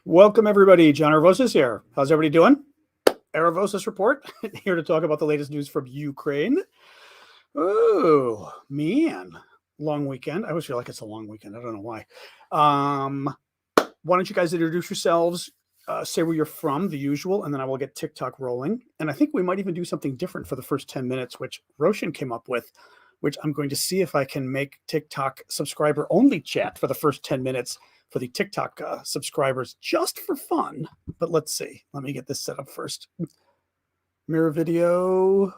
Welcome, everybody. John Arvosis here. How's everybody doing? Arvosis Report here to talk about the latest news from Ukraine. Oh, man. Long weekend. I always feel like it's a long weekend. I don't know why. Why don't you guys introduce yourselves, say where you're from, the usual, and then I will get TikTok rolling. And I think we might even do something different for the first 10 minutes, which Roshan came up with, which I'm going to see if I can make TikTok subscriber only chat for the first 10 minutes for the TikTok subscribers just for fun. But let's see. Let me get this set up first. Mirror video.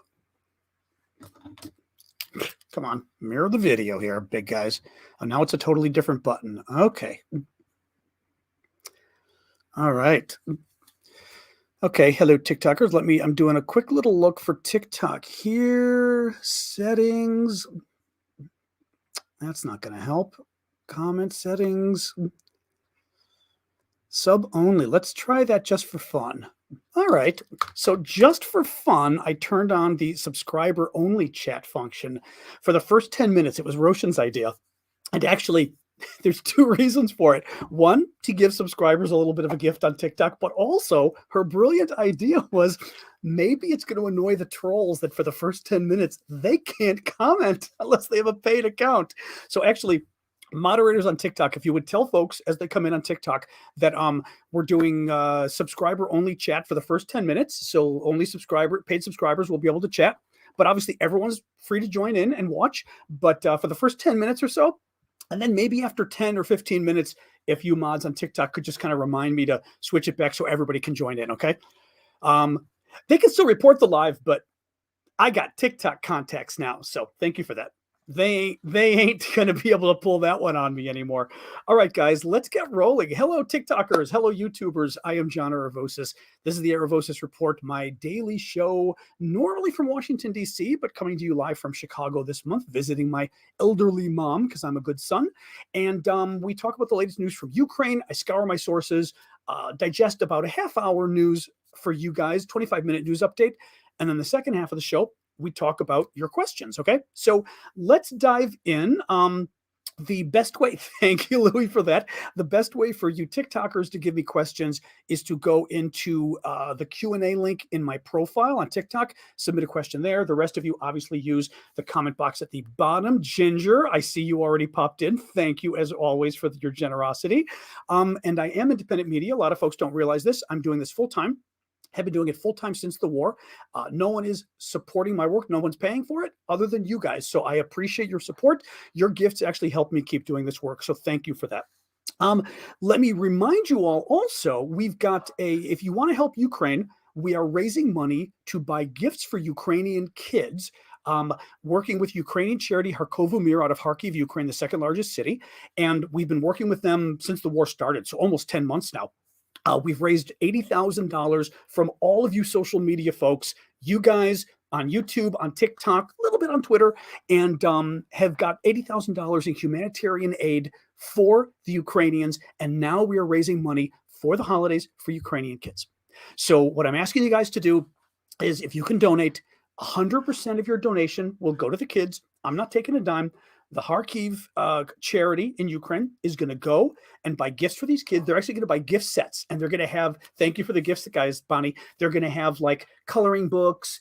Come on, mirror the video here, big guys. Oh, now it's a totally different button. Okay. All right. Okay, hello TikTokers. I'm doing a quick little look for TikTok here. Settings. That's not going to help. Comment settings. Sub only. Let's try that just for fun. All right. So just for fun, I turned on the subscriber only chat function for the first 10 minutes. It was Roshan's idea. And actually, there's two reasons for it. One, to give subscribers a little bit of a gift on TikTok, but also her brilliant idea was maybe it's going to annoy the trolls that for the first 10 minutes, they can't comment unless they have a paid account. So actually, moderators on TikTok, if you would tell folks as they come in on TikTok that we're doing subscriber only chat for the first 10 minutes. So only paid subscribers will be able to chat. But obviously everyone's free to join in and watch. But for the first 10 minutes or so, and then maybe after 10 or 15 minutes, if you mods on TikTok could just kind of remind me to switch it back so everybody can join in, okay? They can still report the live, but I got TikTok contacts now. So thank you for that. They ain't going to be able to pull that one on me anymore. All right, guys, let's get rolling. Hello, TikTokers. Hello, YouTubers. I am John Arvosis. This is the Arvosis Report, my daily show, normally from Washington, D.C., but coming to you live from Chicago this month, visiting my elderly mom because I'm a good son. And we talk about the latest news from Ukraine. I scour my sources, digest about a half-hour news for you guys, 25-minute news update. And then the second half of the show, we talk about your questions. Okay, so let's dive in. The best way, thank you, Louis, for that. The best way for you TikTokers to give me questions is to go into the Q&A link in my profile on TikTok, submit a question there. The rest of you obviously use the comment box at the bottom. Ginger, I see you already popped in. Thank you, as always, for your generosity. And I am independent media. A lot of folks don't realize this. I'm doing this full-time. Have been doing it full-time since the war. No one is supporting my work. No one's paying for it other than you guys. So I appreciate your support. Your gifts actually help me keep doing this work. So thank you for that. Let me remind you all also, we've got if you want to help Ukraine, we are raising money to buy gifts for Ukrainian kids. Working with Ukrainian charity Harkovu Mir out of Kharkiv, Ukraine, the second largest city. And we've been working with them since the war started. So almost 10 months now. We've raised $80,000 from all of you social media folks, you guys on YouTube, on TikTok, a little bit on Twitter, and have got $80,000 in humanitarian aid for the Ukrainians. And now we are raising money for the holidays for Ukrainian kids. So what I'm asking you guys to do is if you can donate, 100% of your donation will go to the kids. I'm not taking a dime. The Kharkiv charity in Ukraine is going to go and buy gifts for these kids. They're actually going to buy gift sets, and they're going to have, thank you for the gifts, guys, Bonnie. They're going to have like coloring books,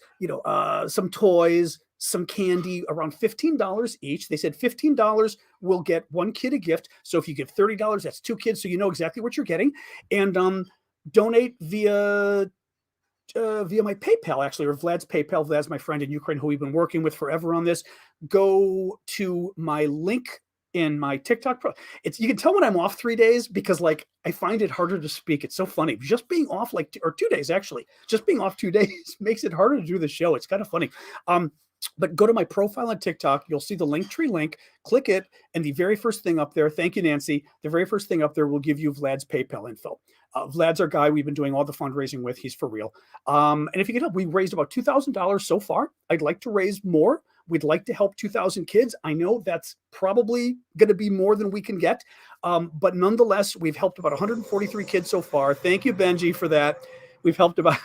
some toys, some candy, around $15 each. They said $15 will get one kid a gift. So if you give $30, that's two kids. So you know exactly what you're getting. And donate via my PayPal, actually, or Vlad's PayPal. Vlad's my friend in Ukraine who we've been working with forever on this. Go to my link in my TikTok. You can tell when I'm off 3 days because I find it harder to speak. It's so funny. Just being off or 2 days, actually, just being off 2 days makes it harder to do the show. It's kind of funny. But go to my profile on TikTok. You'll see the Linktree link. Click it. And the very first thing up there, thank you, Nancy. The very first thing up there will give you Vlad's PayPal info. Vlad's our guy we've been doing all the fundraising with. He's for real. And if you can help, we raised about $2,000 so far. I'd like to raise more. We'd like to help 2,000 kids. I know that's probably going to be more than we can get. But nonetheless, we've helped about 143 kids so far. Thank you, Benji, for that. We've helped about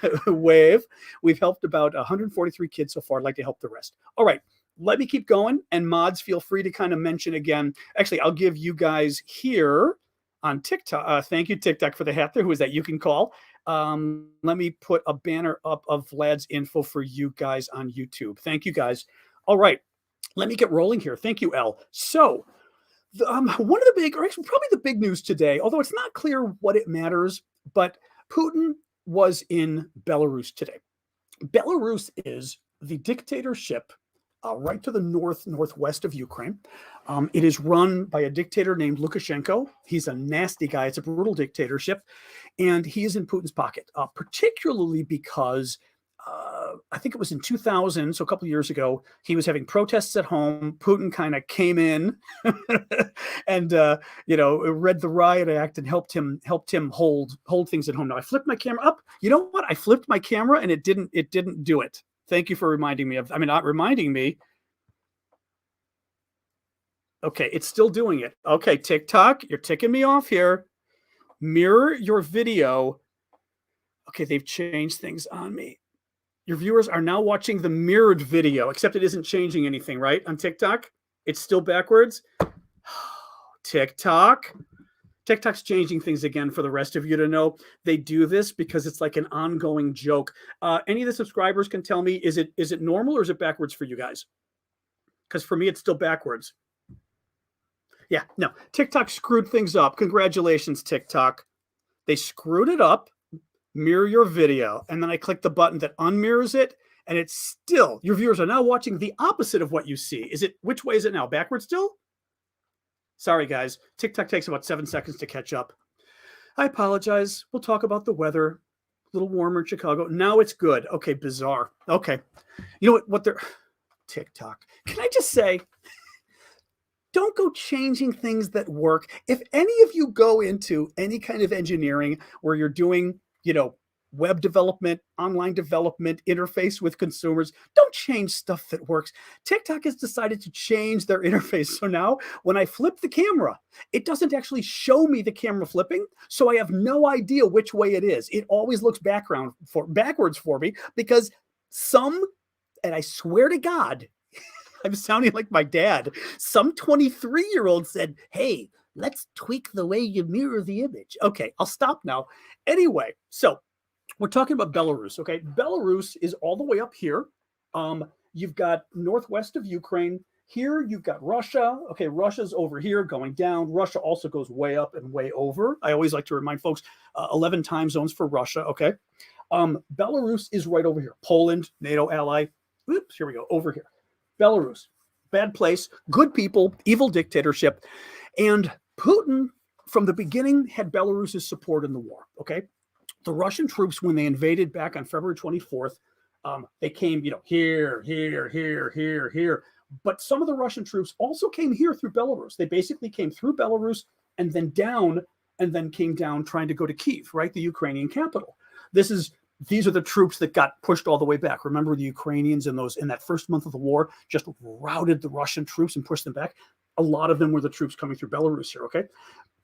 We've helped about 143 kids so far. I'd like to help the rest. All right, let me keep going. And mods, feel free to kind of mention again. Actually, I'll give you guys here on TikTok. Thank you, TikTok, for the hat there. Who is that? You can call. Let me put a banner up of Vlad's info for you guys on YouTube. Thank you, guys. All right, let me get rolling here. Thank you, Elle. So, one of the big, or actually probably the big news today, although it's not clear what it matters, but Putin was in Belarus today. Belarus is the dictatorship right to the northwest of Ukraine. It is run by a dictator named Lukashenko. He's a nasty guy. It's a brutal dictatorship, and he is in Putin's pocket, particularly because I think it was in 2000, so a couple of years ago, he was having protests at home. Putin kind of came in and read the riot act and helped him hold things at home. Now I flipped my camera up. You know what? I flipped my camera and it didn't do it. Thank you for reminding me not reminding me. Okay, it's still doing it. Okay, TikTok, you're ticking me off here. Mirror your video. Okay, they've changed things on me. Your viewers are now watching the mirrored video, except it isn't changing anything, right? On TikTok, it's still backwards. TikTok's changing things again for the rest of you to know. They do this because it's like an ongoing joke. Any of the subscribers can tell me, is it normal or is it backwards for you guys? Because for me, it's still backwards. Yeah, no, TikTok screwed things up. Congratulations, TikTok. They screwed it up. Mirror your video. And then I click the button that unmirrors it. And it's still, your viewers are now watching the opposite of what you see. Which way is it now? Backwards still? Sorry, guys. TikTok takes about 7 seconds to catch up. I apologize. We'll talk about the weather. A little warmer in Chicago. Now it's good. Okay, bizarre. Okay. You know what they're... TikTok. Can I just say... Don't go changing things that work. If any of you go into any kind of engineering where you're doing, web development, online development, interface with consumers, don't change stuff that works. TikTok has decided to change their interface. So now when I flip the camera, it doesn't actually show me the camera flipping. So I have no idea which way it is. It always looks backwards for me because and I swear to God, I'm sounding like my dad. Some 23-year-old said, hey, let's tweak the way you mirror the image. Okay, I'll stop now. Anyway, so we're talking about Belarus, okay? Belarus is all the way up here. You've got northwest of Ukraine. Here you've got Russia. Okay, Russia's over here going down. Russia also goes way up and way over. I always like to remind folks, 11 time zones for Russia, okay? Belarus is right over here. Poland, NATO ally. Oops, here we go, over here. Belarus, bad place, good people, evil dictatorship. And Putin, from the beginning, had Belarus's support in the war, okay? The Russian troops, when they invaded back on February 24th, they came, here. But some of the Russian troops also came here through Belarus. They basically came through Belarus and then down, and then came down trying to go to Kyiv, right? The Ukrainian capital. These are the troops that got pushed all the way back. Remember, the Ukrainians in that first month of the war just routed the Russian troops and pushed them back. A lot of them were the troops coming through Belarus here, okay?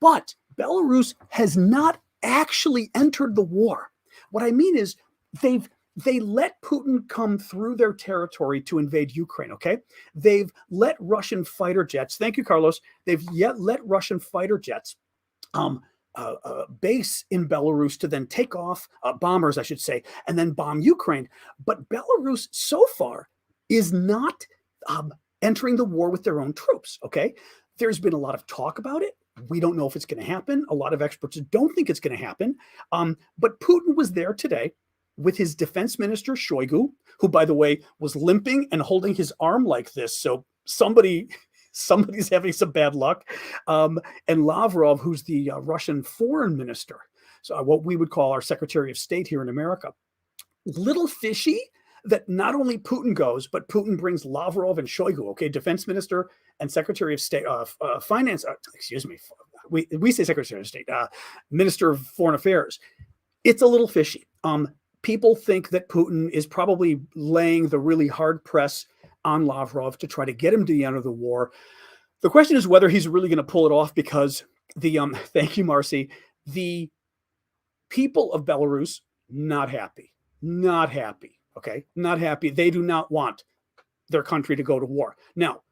But Belarus has not actually entered the war. What I mean is they let Putin come through their territory to invade Ukraine, okay? They've let Russian fighter jets, thank you, Carlos, let Russian fighter jets base in Belarus to then take off, bombers, I should say, and then bomb Ukraine. But Belarus so far is not entering the war with their own troops, okay? There's been a lot of talk about it. We don't know if it's going to happen. A lot of experts don't think it's going to happen. But Putin was there today with his defense minister, Shoigu, who, by the way, was limping and holding his arm like this. So somebody's having some bad luck. And Lavrov, who's the Russian foreign minister, so what we would call our Secretary of State here in America. Little fishy that not only Putin goes, but Putin brings Lavrov and Shoigu, okay, defense minister and Secretary of State, finance, excuse me, we say Secretary of State, Minister of Foreign Affairs. It's a little fishy. People think that Putin is probably laying the really hard press on Lavrov to try to get him to the end of the war. The question is whether he's really going to pull it off, because thank you, Marcy, the people of Belarus, not happy, okay, not happy. They do not want their country to go to war. Now,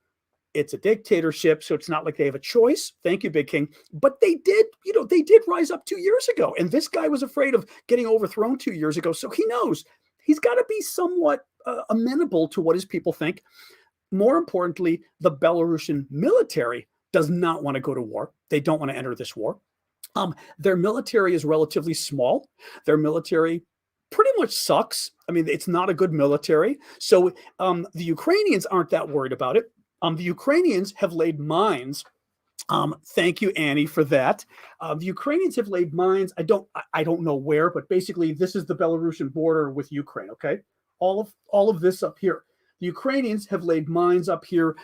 It's a dictatorship, so it's not like they have a choice. Thank you, Big King. But they did, they did rise up 2 years ago. And this guy was afraid of getting overthrown 2 years ago. So he knows he's got to be somewhat amenable to what his people think. More importantly, the Belarusian military does not want to go to war. They don't want to enter this war. Their military is relatively small. Their military pretty much sucks. I mean, it's not a good military. So the Ukrainians aren't that worried about it. The Ukrainians have laid mines. Thank you, Annie, for that. The Ukrainians have laid mines. I don't know where, but basically, this is the Belarusian border with Ukraine. Okay, all of this up here. The Ukrainians have laid mines up here.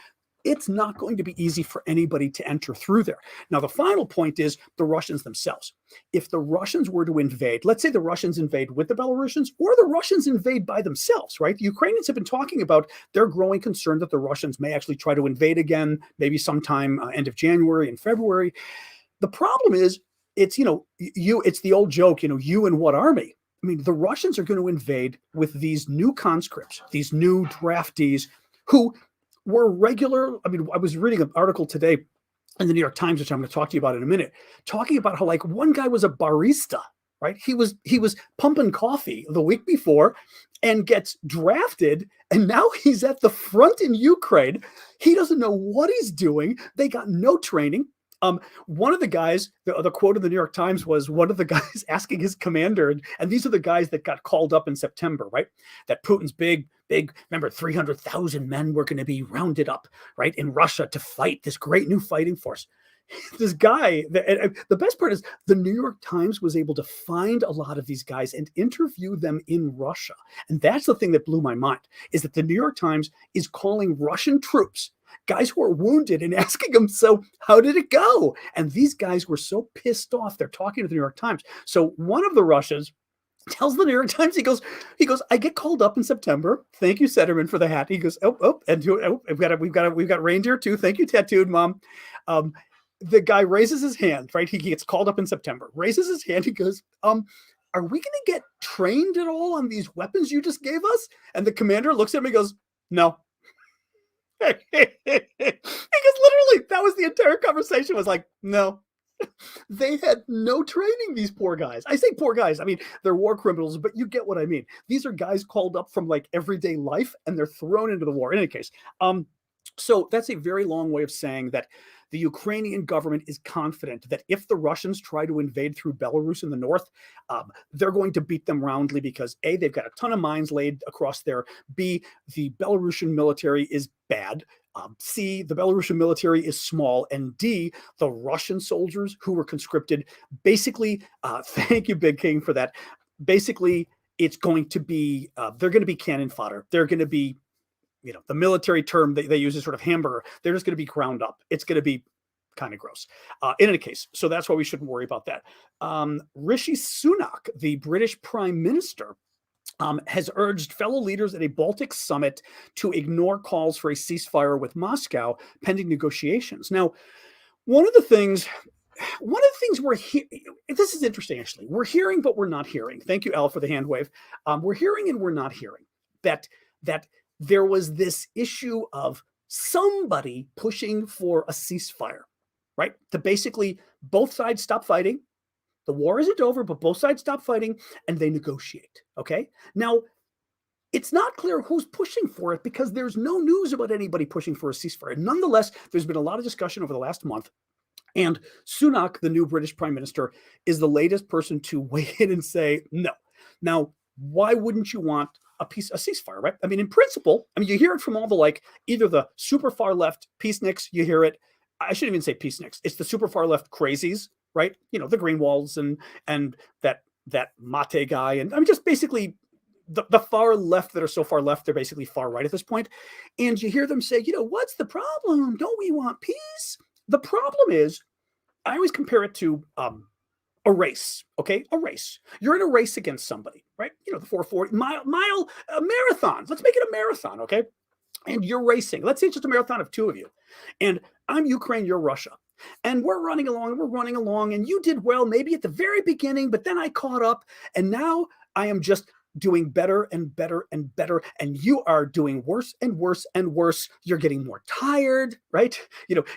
It's not going to be easy for anybody to enter through there. Now, the final point is the Russians themselves. If the Russians were to invade, let's say the Russians invade with the Belarusians or the Russians invade by themselves, right? The Ukrainians have been talking about their growing concern that the Russians may actually try to invade again, maybe sometime end of January and February. The problem is, it's, it's the old joke, you and what army? I mean, the Russians are going to invade with these new conscripts, these new draftees who were regular. I mean, I was reading an article today in the New York Times, which I'm going to talk to you about in a minute, talking about how like one guy was a barista, right? He was pumping coffee the week before and gets drafted, and now he's at the front in Ukraine. He doesn't know what he's doing. They got no training. One of the guys, the quote in the New York Times was one of the guys asking his commander, and these are the guys that got called up in September, right? That Putin's big, remember, 300,000 men were going to be rounded up, right, in Russia to fight this great new fighting force. This guy, the best part is the New York Times was able to find a lot of these guys and interview them in Russia. And that's the thing that blew my mind, is that the New York Times is calling Russian troops, guys who are wounded, and asking them, so how did it go? And these guys were so pissed off. They're talking to the New York Times. So one of the Russians tells the New York Times, he goes, I get called up in September. Thank you, Sederman, for the hat. He goes, we've got reindeer too. Thank you, tattooed mom. The guy raises his hand, right? He gets called up in September, raises his hand. He goes, are we going to get trained at all on these weapons you just gave us? And the commander looks at him and goes, no. Because literally that was the entire conversation, was like, no. They had no training, these poor guys. I say poor guys, I mean, they're war criminals, but you get what I mean. These are guys called up from like everyday life, and they're thrown into the war. In any case, so that's a very long way of saying that the Ukrainian government is confident that if the Russians try to invade through Belarus in the north, they're going to beat them roundly because A, they've got a ton of mines laid across there. B, the Belarusian military is bad. C, the Belarusian military is small. And D, the Russian soldiers who were conscripted, basically, thank you, Big King, for that. Basically, it's going to be, they're going to be cannon fodder. They're going to be, the military term they use is sort of hamburger. They're just going to be ground up. It's going to be kind of gross. In any case, so that's why we shouldn't worry about that. Rishi Sunak, the British Prime Minister, has urged fellow leaders at a Baltic summit to ignore calls for a ceasefire with Moscow pending negotiations. Now, one of the things we're hearing, this is interesting, actually. We're hearing, but we're not hearing. Thank you, Al, for the hand wave. We're hearing and we're not hearing that there was this issue of somebody pushing for a ceasefire, right? To basically both sides stop fighting. The war isn't over, but both sides stop fighting and they negotiate, okay? Now, it's not clear who's pushing for it because there's no news about anybody pushing for a ceasefire. Nonetheless, there's been a lot of discussion over the last month. And Sunak, the new British Prime Minister, is the latest person to weigh in and say no. Now, why wouldn't you want a ceasefire, right? I mean, in principle, you hear it from all the either the super far left peaceniks, you hear it. I shouldn't even say peaceniks. It's the super far left crazies, right? The Greenwalds and that Mate guy, and just basically the far left that are so far left, they're basically far right at this point. And you hear them say, what's the problem? Don't we want peace? The problem is, I always compare it to a race, okay? A race. You're in a race against somebody, right? The 440 mile marathons. Let's make it a marathon, okay? And you're racing. Let's say it's just a marathon of two of you. And I'm Ukraine, you're Russia. And we're running along, and you did well maybe at the very beginning, but then I caught up, and now I am just doing better and better and better, and you are doing worse and worse and worse. You're getting more tired, right?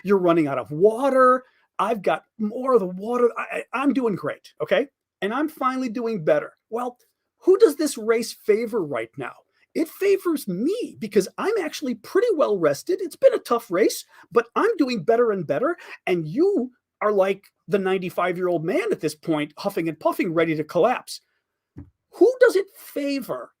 You're running out of water. I've got more of the water. I'm doing great, okay? And I'm finally doing better. Well, who does this race favor right now? It favors me because I'm actually pretty well rested. It's been a tough race, but I'm doing better and better. And you are like the 95-year-old man at this point, huffing and puffing, ready to collapse. Who does it favor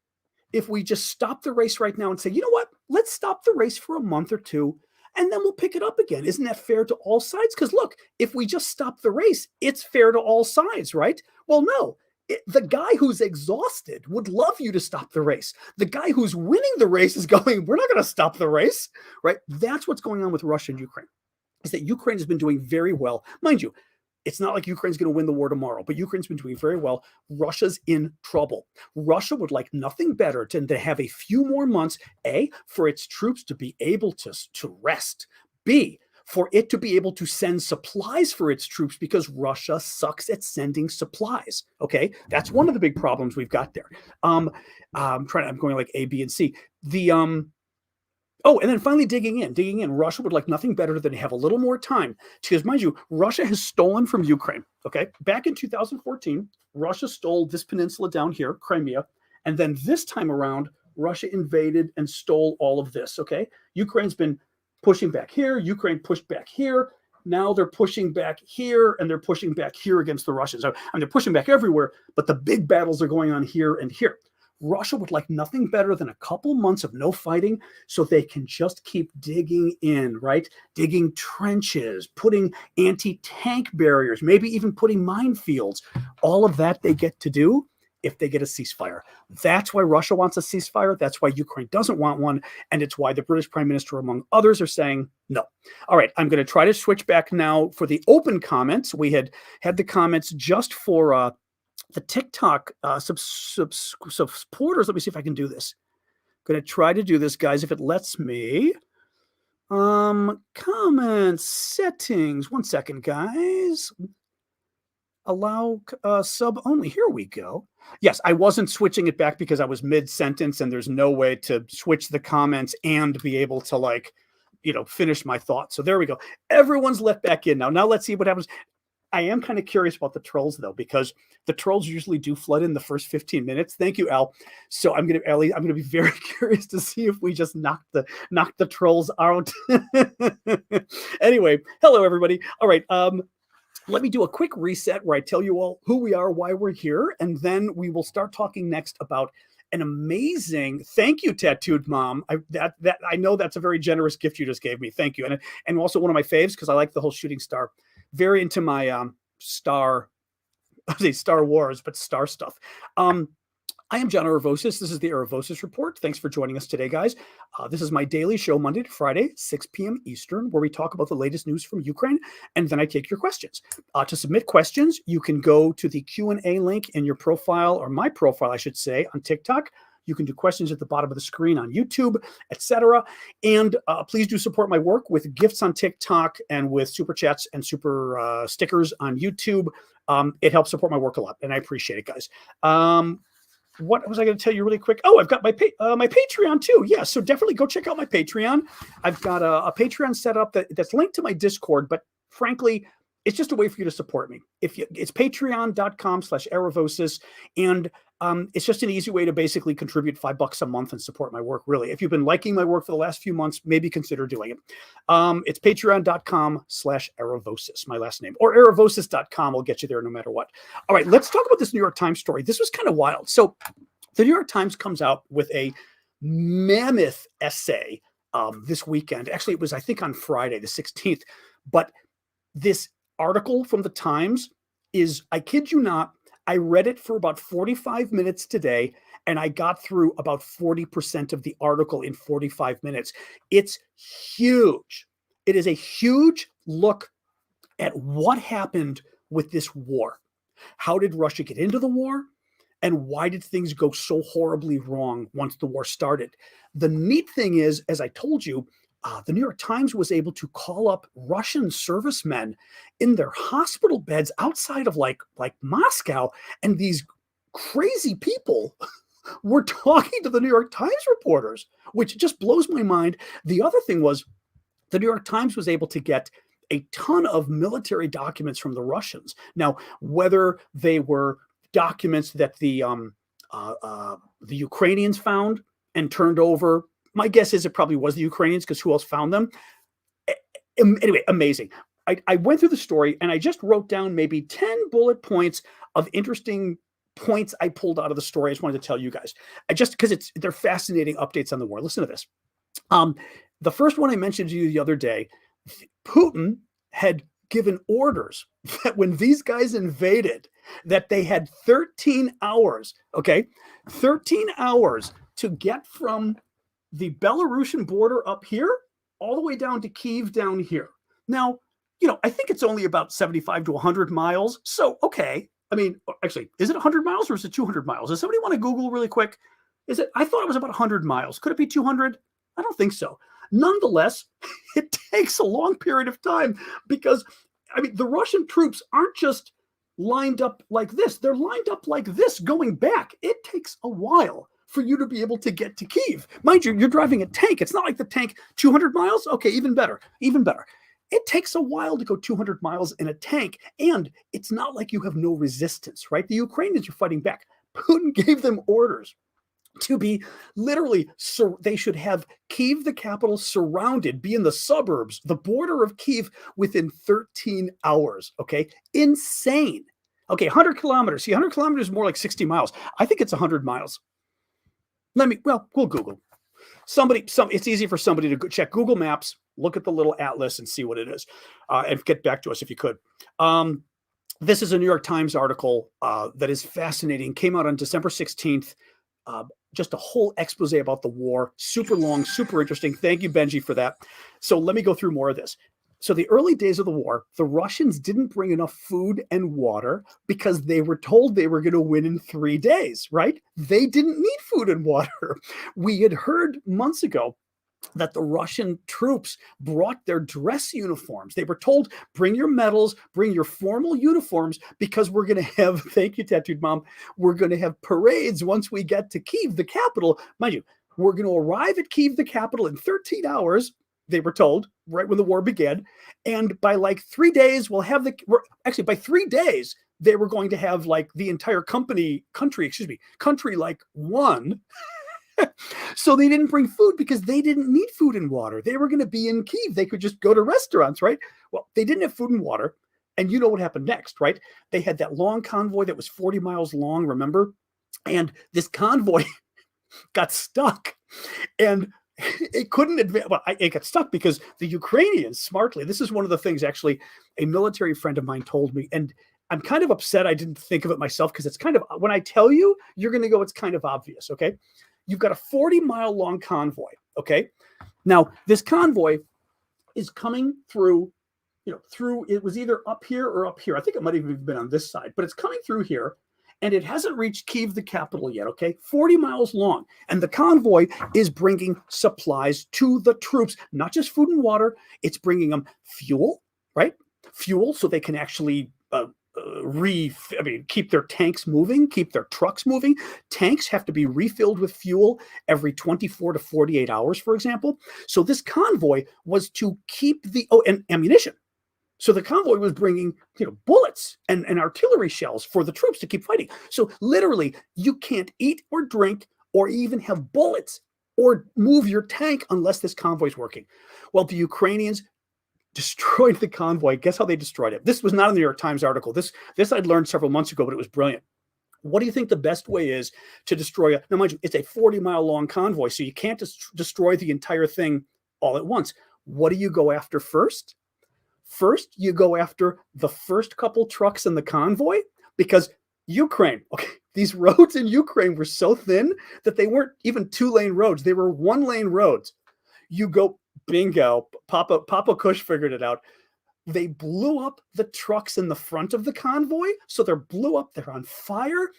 if we just stop the race right now and say, you know what, let's stop the race for a month or two, and then we'll pick it up again? Isn't that fair to all sides? Because look, if we just stop the race, it's fair to all sides, right? Well, no. The guy who's exhausted would love you to stop the race. The guy who's winning the race is going, we're not going to stop the race, right? That's what's going on with Russia and Ukraine, is that Ukraine has been doing very well. Mind you, it's not like Ukraine's going to win the war tomorrow, but Ukraine's been doing very well. Russia's in trouble. Russia would like nothing better than to have a few more months, A, for its troops to be able to rest, B, for it to be able to send supplies for its troops, because Russia sucks at sending supplies. Okay, that's one of the big problems we've got there. I'm going like A, B, and C. Oh, and then finally digging in. Russia would like nothing better than to have a little more time, because, mind you, Russia has stolen from Ukraine. Okay, back in 2014, Russia stole this peninsula down here, Crimea, and then this time around, Russia invaded and stole all of this. Okay, Ukraine's been pushing back here. Ukraine pushed back here. Now they're pushing back here, and they're pushing back here against the Russians. I mean, they're pushing back everywhere, but the big battles are going on here and here. Russia would like nothing better than a couple months of no fighting so they can just keep digging in, right? Digging trenches, putting anti-tank barriers, maybe even putting minefields. All of that they get to do if they get a ceasefire. That's why Russia wants a ceasefire. That's why Ukraine doesn't want one. And it's why the British Prime Minister, among others, are saying no. All right, I'm going to try to switch back now for the open comments. We had the comments just for the TikTok supporters. Let me see if I can do this. I'm going to try to do this, guys, if it lets me. Comments, settings. 1 second, guys. Allow sub only. Here we go. Yes, I wasn't switching it back because I was mid-sentence and there's no way to switch the comments and be able to finish my thought. So there we go. Everyone's let back in now. Now let's see what happens. I am kind of curious about the trolls, though, because the trolls usually do flood in the first 15 minutes. Thank you, Al. So I'm going to be very curious to see if we just knock the trolls out. Anyway, hello, everybody. All right. Let me do a quick reset where I tell you all who we are, why we're here, and then we will start talking next about an amazing, thank you, Tattooed Mom. I know that's a very generous gift you just gave me. Thank you. And also one of my faves, because I like the whole shooting star. Very into my Star Wars, but star stuff. I am John Aravosis. This is the Aravosis Report. Thanks for joining us today, guys. This is my daily show, Monday to Friday, 6 p.m. Eastern, where we talk about the latest news from Ukraine, and then I take your questions. To submit questions, you can go to the Q&A link in your profile, or my profile, I should say, on TikTok. You can do questions at the bottom of the screen on YouTube, etc. And please do support my work with gifts on TikTok and with super chats and super stickers on YouTube. It helps support my work a lot, and I appreciate it, guys. What was I going to tell you really quick? Oh, I've got my Patreon too. Yeah, so definitely go check out my Patreon. I've got a Patreon set up that's linked to my Discord, but frankly, it's just a way for you to support me. It's patreon.com/Aravosis, and it's just an easy way to basically contribute $5 a month and support my work, really. If you've been liking my work for the last few months, maybe consider doing it. It's patreon.com/Aravosis, my last name, or aravosis.com will get you there no matter what. All right, let's talk about this New York Times story. This was kind of wild. So the New York Times comes out with a mammoth essay this weekend. Actually, it was, I think, on Friday, the 16th. But this article from the Times is, I kid you not, I read it for about 45 minutes today, and I got through about 40% of the article in 45 minutes. It's huge. It is a huge look at what happened with this war. How did Russia get into the war? And why did things go so horribly wrong once the war started? The neat thing is, as I told you, the New York Times was able to call up Russian servicemen in their hospital beds outside of like Moscow, and these crazy people were talking to the New York Times reporters, which just blows my mind. The other thing was the New York Times was able to get a ton of military documents from the Russians. Now, whether they were documents that the Ukrainians found and turned over, my guess is it probably was the Ukrainians, because who else found them? Anyway, amazing. I went through the story and I just wrote down maybe 10 bullet points of interesting points I pulled out of the story. I just wanted to tell you guys, just because they're fascinating updates on the war. Listen to this. The first one I mentioned to you the other day, Putin had given orders that when these guys invaded, that they had 13 hours, okay? 13 hours to get from the Belarusian border up here all the way down to Kyiv down here. Now, I think it's only about 75 to 100 miles. So, okay. I mean, actually, is it 100 miles or is it 200 miles? Does somebody want to Google really quick? I thought it was about 100 miles. Could it be 200? I don't think so. Nonetheless, it takes a long period of time because, I mean, the Russian troops aren't just lined up like this. They're lined up like this going back. It takes a while for you to be able to get to Kyiv. Mind you, you're driving a tank. It's not like the tank 200 miles. Okay, even better, even better. It takes a while to go 200 miles in a tank, and it's not like you have no resistance, right? The Ukrainians are fighting back. Putin gave them orders to be literally, they should have Kyiv, the capital, surrounded, be in the suburbs, the border of Kyiv within 13 hours, okay? Insane. Okay, 100 kilometers. See, 100 kilometers is more like 60 miles. I think it's 100 miles. We'll Google. It's easy for somebody to check Google Maps, look at the little atlas and see what it is, and get back to us if you could. This is a New York Times article that is fascinating. Came out on December 16th. Just a whole expose about the war. Super long, super interesting. Thank you, Benji, for that. So let me go through more of this. So the early days of the war, the Russians didn't bring enough food and water because they were told they were going to win in 3 days, right? They didn't need food and water. We had heard months ago that the Russian troops brought their dress uniforms. They were told, bring your medals, bring your formal uniforms, because we're going to have, thank you, Tattooed Mom, we're going to have parades once we get to Kyiv, the capital. Mind you, we're going to arrive at Kyiv, the capital, in 13 hours, they were told, right when the war began. And by like 3 days, by 3 days, they were going to have like the entire country like won. So they didn't bring food because they didn't need food and water. They were going to be in Kyiv. They could just go to restaurants, right? Well, they didn't have food and water. And you know what happened next, right? They had that long convoy that was 40 miles long, remember? And this convoy got stuck. And it couldn't advance. Well, it got stuck because the Ukrainians, smartly, this is one of the things actually a military friend of mine told me. And I'm kind of upset I didn't think of it myself, because it's kind of, when I tell you, you're going to go, it's kind of obvious, okay? You've got a 40-mile long convoy, okay? Now, this convoy is coming through, it was either up here or up here. I think it might have even been on this side, but it's coming through here, and it hasn't reached Kyiv, the capital, yet, okay? 40 miles long. And the convoy is bringing supplies to the troops, not just food and water. It's bringing them fuel, right? Fuel so they can actually keep their tanks moving, keep their trucks moving. Tanks have to be refilled with fuel every 24 to 48 hours, for example. So this convoy was to keep and ammunition. So the convoy was bringing, bullets and artillery shells for the troops to keep fighting. So literally, you can't eat or drink or even have bullets or move your tank unless this convoy is working. Well, the Ukrainians destroyed the convoy. Guess how they destroyed it? This was not in the New York Times article. This I'd learned several months ago, but it was brilliant. What do you think the best way is to destroy it? Now, mind you, it's a 40-mile long convoy, so you can't destroy the entire thing all at once. What do you go after first? First, you go after the first couple trucks in the convoy, because Ukraine, okay, these roads in Ukraine were so thin that they weren't even 2-lane roads. They were 1-lane roads. You go, bingo, Papa Kush figured it out. They blew up the trucks in the front of the convoy. So they're on fire.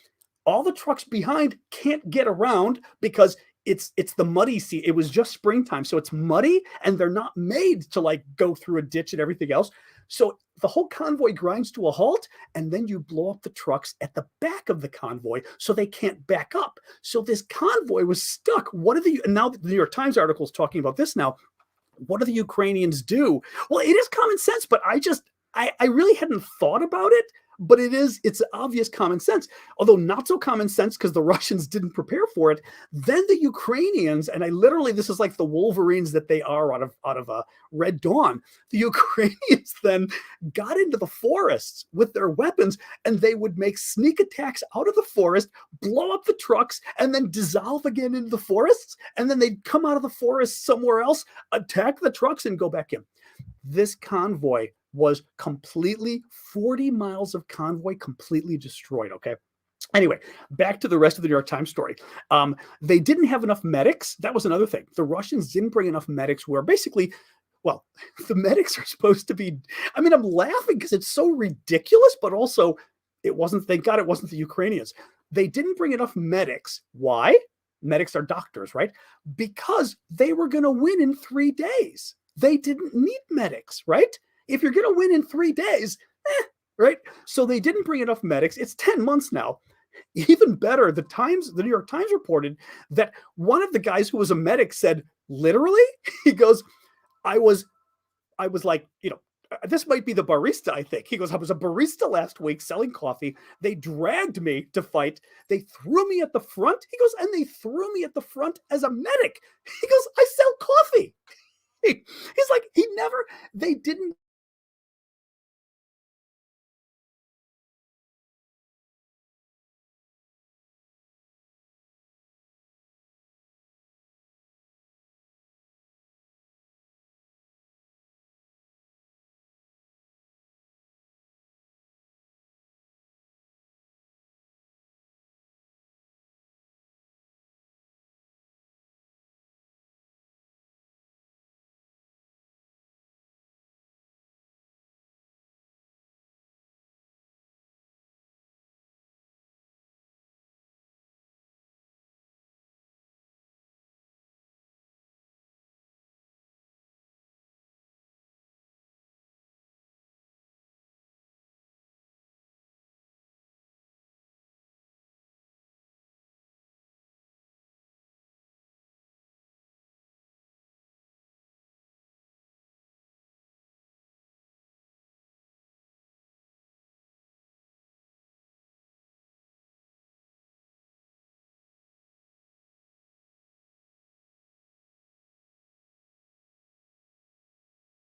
All the trucks behind can't get around because it's the muddy sea. It was just springtime, so it's muddy, and they're not made to like go through a ditch and everything else. So the whole convoy grinds to a halt, and then you blow up the trucks at the back of the convoy so they can't back up. So this convoy was stuck. What are the, and now the New York Times article is talking about this now. What do the Ukrainians do? Well, it is common sense, but I really hadn't thought about it, but it's obvious common sense, although not so common sense because the Russians didn't prepare for it. Then the Ukrainians, and this is like the Wolverines that they are out of a Red Dawn. The Ukrainians then got into the forests with their weapons, and they would make sneak attacks out of the forest, blow up the trucks, and then dissolve again into the forests. And then they'd come out of the forest somewhere else, attack the trucks, and go back in. This convoy was completely 40 miles of convoy completely destroyed. Okay. Anyway, back to the rest of the New York Times story. They didn't have enough medics. That was another thing. The Russians didn't bring enough medics where basically, well, the medics are supposed to be, I mean, I'm laughing because it's so ridiculous, but also it wasn't, thank God it wasn't the Ukrainians. They didn't bring enough medics. Why? Medics are doctors, right? Because they were going to win in 3 days. They didn't need medics, right? If you're going to win in 3 days, right? So they didn't bring enough medics. It's 10 months now. Even better, the New York Times reported that one of the guys who was a medic said, literally, he goes, I was like, this might be the barista, I think. He goes, I was a barista last week selling coffee. They dragged me to fight. They threw me at the front. He goes, and they threw me at the front as a medic. He goes, I sell coffee. He's like, they didn't.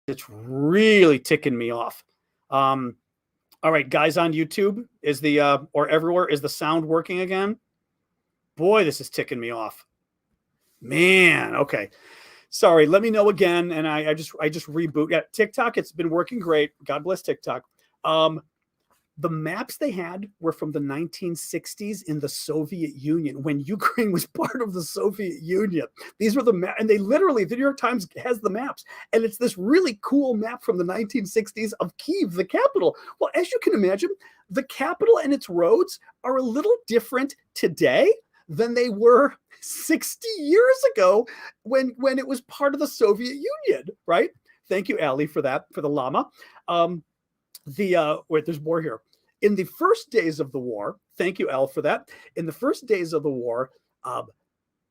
It's really ticking me off. All right, guys on YouTube, or everywhere, is the sound working again? Boy, this is ticking me off. Man, okay. Sorry, let me know again. And I just reboot. Yeah, TikTok, it's been working great. God bless TikTok. The maps they had were from the 1960s in the Soviet Union when Ukraine was part of the Soviet Union. These were the maps, and the New York Times has the maps, and it's this really cool map from the 1960s of Kyiv, the capital. Well, as you can imagine, the capital and its roads are a little different today than they were 60 years ago when it was part of the Soviet Union, right? Thank you, Ali, for that, for the llama. Wait, there's more here. In the first days of the war, thank you, Al, for that. In the first days of the war,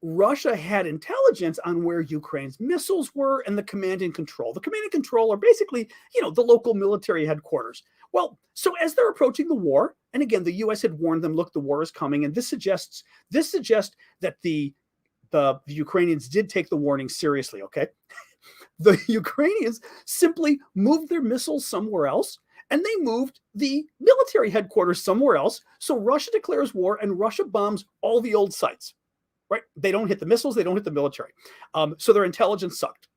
Russia had intelligence on where Ukraine's missiles were and the command and control. The command and control are basically, the local military headquarters. Well, so as they're approaching the war, and again, the U.S. had warned them, look, the war is coming, and this suggests that the Ukrainians did take the warning seriously. Okay, the Ukrainians simply moved their missiles somewhere else, and they moved the military headquarters somewhere else. So Russia declares war, and Russia bombs all the old sites, right? They don't hit the missiles. They don't hit the military. So their intelligence sucked.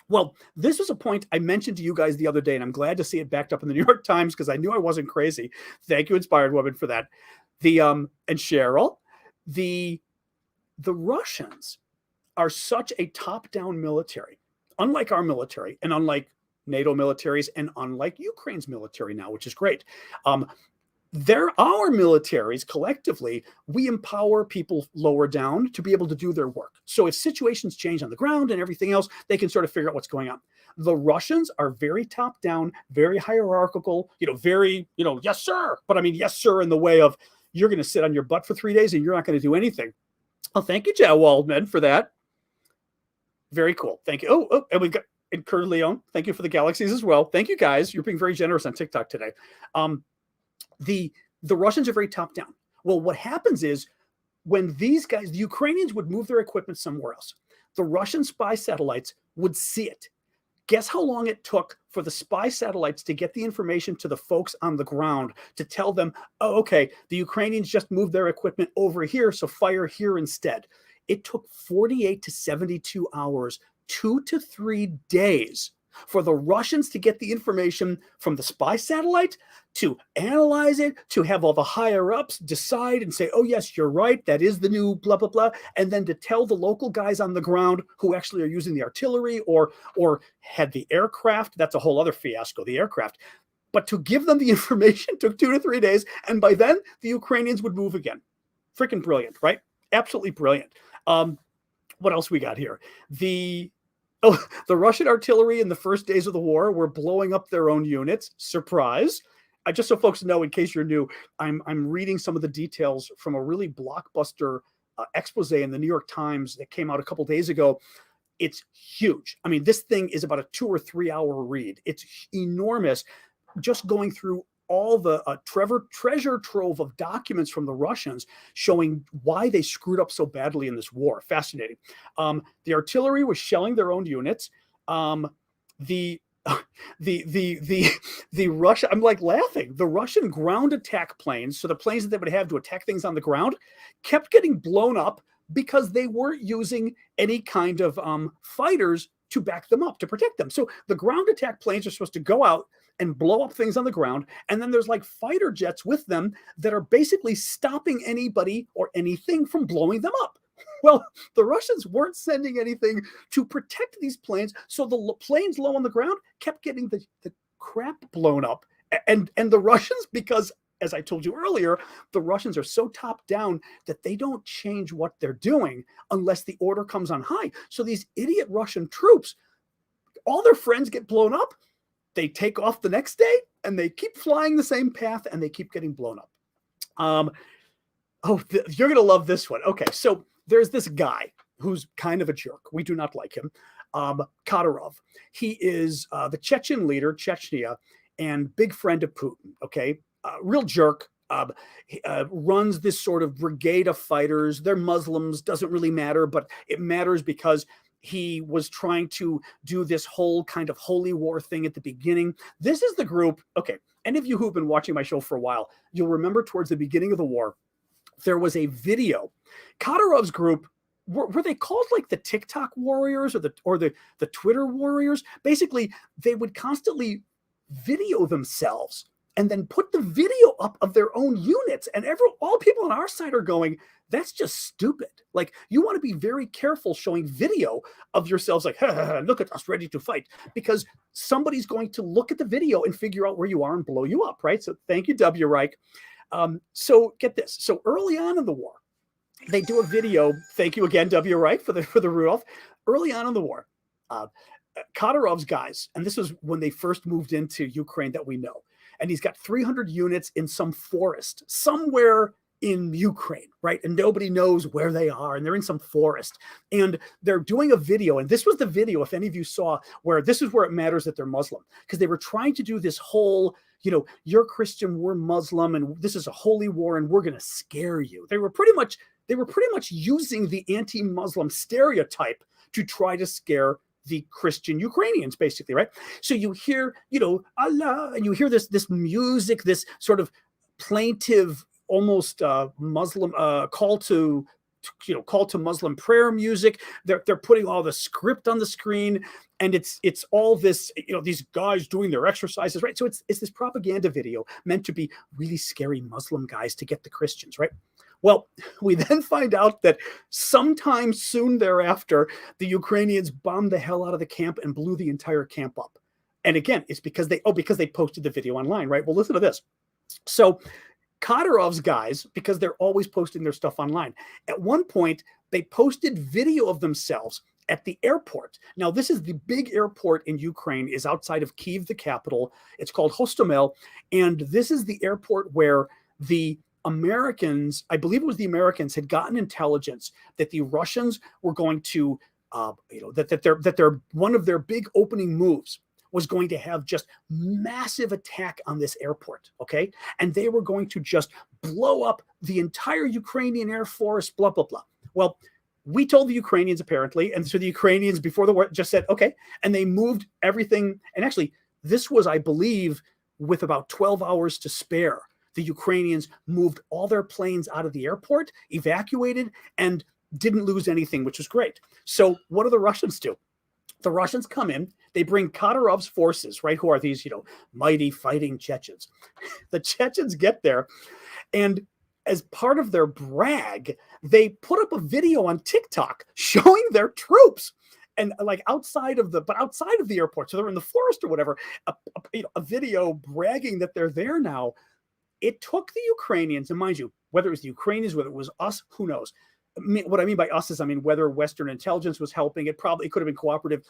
Well, this was a point I mentioned to you guys the other day, and I'm glad to see it backed up in the New York Times because I knew I wasn't crazy. Thank you, Inspired Woman, for that. And Cheryl, the Russians are such a top-down military, unlike our military and unlike NATO militaries and unlike Ukraine's military now, which is great. Our militaries collectively, we empower people lower down to be able to do their work. So if situations change on the ground and everything else, they can sort of figure out what's going on. The Russians are very top down, very hierarchical, very, yes, sir. But I mean, yes, sir, in the way of you're going to sit on your butt for 3 days and you're not going to do anything. Oh, thank you, Joe Waldman, for that. Very cool. Thank you. And we've got and Kurt Leon. Thank you for the galaxies as well. Thank you, guys. You're being very generous on TikTok today. The Russians are very top down. Well, what happens is when these guys, the Ukrainians would move their equipment somewhere else, the Russian spy satellites would see it. Guess how long it took for the spy satellites to get the information to the folks on the ground to tell them, oh, okay, the Ukrainians just moved their equipment over here, so fire here instead. It took 48 to 72 hours, 2 to 3 days for the Russians to get the information from the spy satellite, to analyze it, to have all the higher ups decide and say, oh, yes, you're right, that is the new blah, blah, blah, and then to tell the local guys on the ground who actually are using the artillery or had the aircraft. That's a whole other fiasco, the aircraft. But to give them the information took 2 to 3 days, and by then, the Ukrainians would move again. Freaking brilliant, right? Absolutely brilliant. What else we got here? The Russian artillery in the first days of the war were blowing up their own units. Surprise. Just so folks know, in case you're new, I'm reading some of the details from a really blockbuster expose in the New York Times that came out a couple days ago. It's huge. I mean, this thing is about a 2 or 3 hour read. It's enormous. Just going through all the treasure trove of documents from the Russians showing why they screwed up so badly in this war. Fascinating. The artillery was shelling their own units. The Russia, I'm like laughing. The Russian ground attack planes, so the planes that they would have to attack things on the ground, kept getting blown up because they weren't using any kind of fighters to back them up, to protect them. So the ground attack planes are supposed to go out and blow up things on the ground. And then there's like fighter jets with them that are basically stopping anybody or anything from blowing them up. Well, the Russians weren't sending anything to protect these planes. So the planes low on the ground kept getting the crap blown up. And the Russians, because as I told you earlier, the Russians are so top down that they don't change what they're doing unless the order comes on high. So these idiot Russian troops, all their friends get blown up. They take off the next day and they keep flying the same path and they keep getting blown up. You're going to love this one. Okay, so there's this guy who's kind of a jerk. We do not like him. Kadyrov. He is the Chechen leader, Chechnya, and big friend of Putin. Okay, real jerk. Runs this sort of brigade of fighters. They're Muslims, doesn't really matter, but it matters because he was trying to do this whole kind of holy war thing at the beginning. This is the group. Okay, any of you who've been watching my show for a while, you'll remember towards the beginning of the war, there was a video. Kadyrov's group, were they called like the TikTok warriors or the Twitter warriors? Basically, they would constantly video themselves and then put the video up of their own units. And all people on our side are going, that's just stupid. Like, you want to be very careful showing video of yourselves like, look at us ready to fight, because somebody's going to look at the video and figure out where you are and blow you up, right? So thank you, W. Reich. So get this. So early on in the war, they do a video. Thank you again, W. Reich, for the Rudolph. Early on in the war, Kadyrov's guys, and this was when they first moved into Ukraine that we know, and he's got 300 units in some forest somewhere in Ukraine, right? And nobody knows where they are, and they're in some forest, and they're doing a video. And this was the video, if any of you saw, where this is where it matters that they're Muslim, because they were trying to do this whole, you're Christian, we're Muslim, and this is a holy war, and we're going to scare you. They were pretty much using the anti-Muslim stereotype to try to scare the Christian Ukrainians, basically, right? So you hear, Allah, and you hear this music, this sort of plaintive, almost Muslim call to Muslim prayer music. They're putting all the script on the screen, and it's all this, these guys doing their exercises, right? So it's this propaganda video meant to be really scary Muslim guys to get the Christians, right? Well, we then find out that sometime soon thereafter, the Ukrainians bombed the hell out of the camp and blew the entire camp up. And again, it's because they posted the video online, right? Well, listen to this. So Kadyrov's guys, because they're always posting their stuff online, at one point, they posted video of themselves at the airport. Now, this is the big airport in Ukraine, is outside of Kyiv, the capital. It's called Hostomel. And this is the airport where the Americans, I believe it was the Americans, had gotten intelligence that the Russians were going to, that their one of their big opening moves was going to have just massive attack on this airport, okay? And they were going to just blow up the entire Ukrainian Air Force, blah, blah, blah. Well, we told the Ukrainians apparently, and so the Ukrainians before the war just said, okay, and they moved everything. And actually, this was, I believe, with about 12 hours to spare. The Ukrainians moved all their planes out of the airport, evacuated, and didn't lose anything, which was great. So what do the Russians do? The Russians come in, they bring Kadyrov's forces, right? Who are these, mighty fighting Chechens. The Chechens get there, and as part of their brag, they put up a video on TikTok showing their troops, and like outside of the airport. So they're in the forest or whatever, a video bragging that they're there now. It took the Ukrainians, and mind you, whether it was the Ukrainians, whether it was us, who knows? What I mean by us is, whether Western intelligence was helping, it could have been cooperative.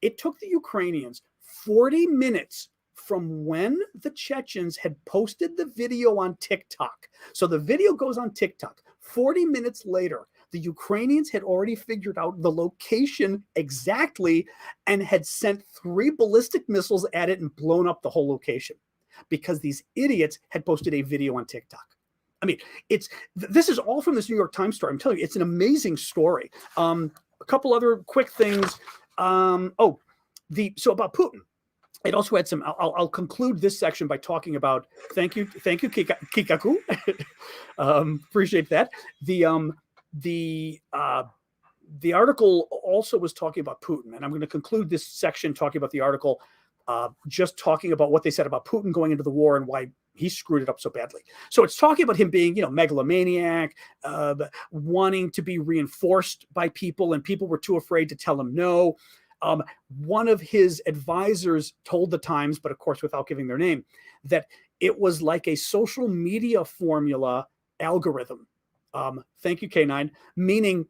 It took the Ukrainians 40 minutes from when the Chechens had posted the video on TikTok. So the video goes on TikTok. 40 minutes later, the Ukrainians had already figured out the location exactly and had sent 3 ballistic missiles at it and blown up the whole location because these idiots had posted a video on TikTok. This is all from this New York Times story. I'm telling you, it's an amazing story. A couple other quick things. So about Putin. It also had some. I'll conclude this section by talking about. Thank you, Kikaku. Appreciate that. The article also was talking about Putin, and I'm going to conclude this section talking about the article, just talking about what they said about Putin going into the war and why he screwed it up so badly. So it's talking about him being, megalomaniac, wanting to be reinforced by people, and people were too afraid to tell him no. One of his advisors told the Times, but of course without giving their name, that it was like a social media formula algorithm. Thank you, K9. Meaning,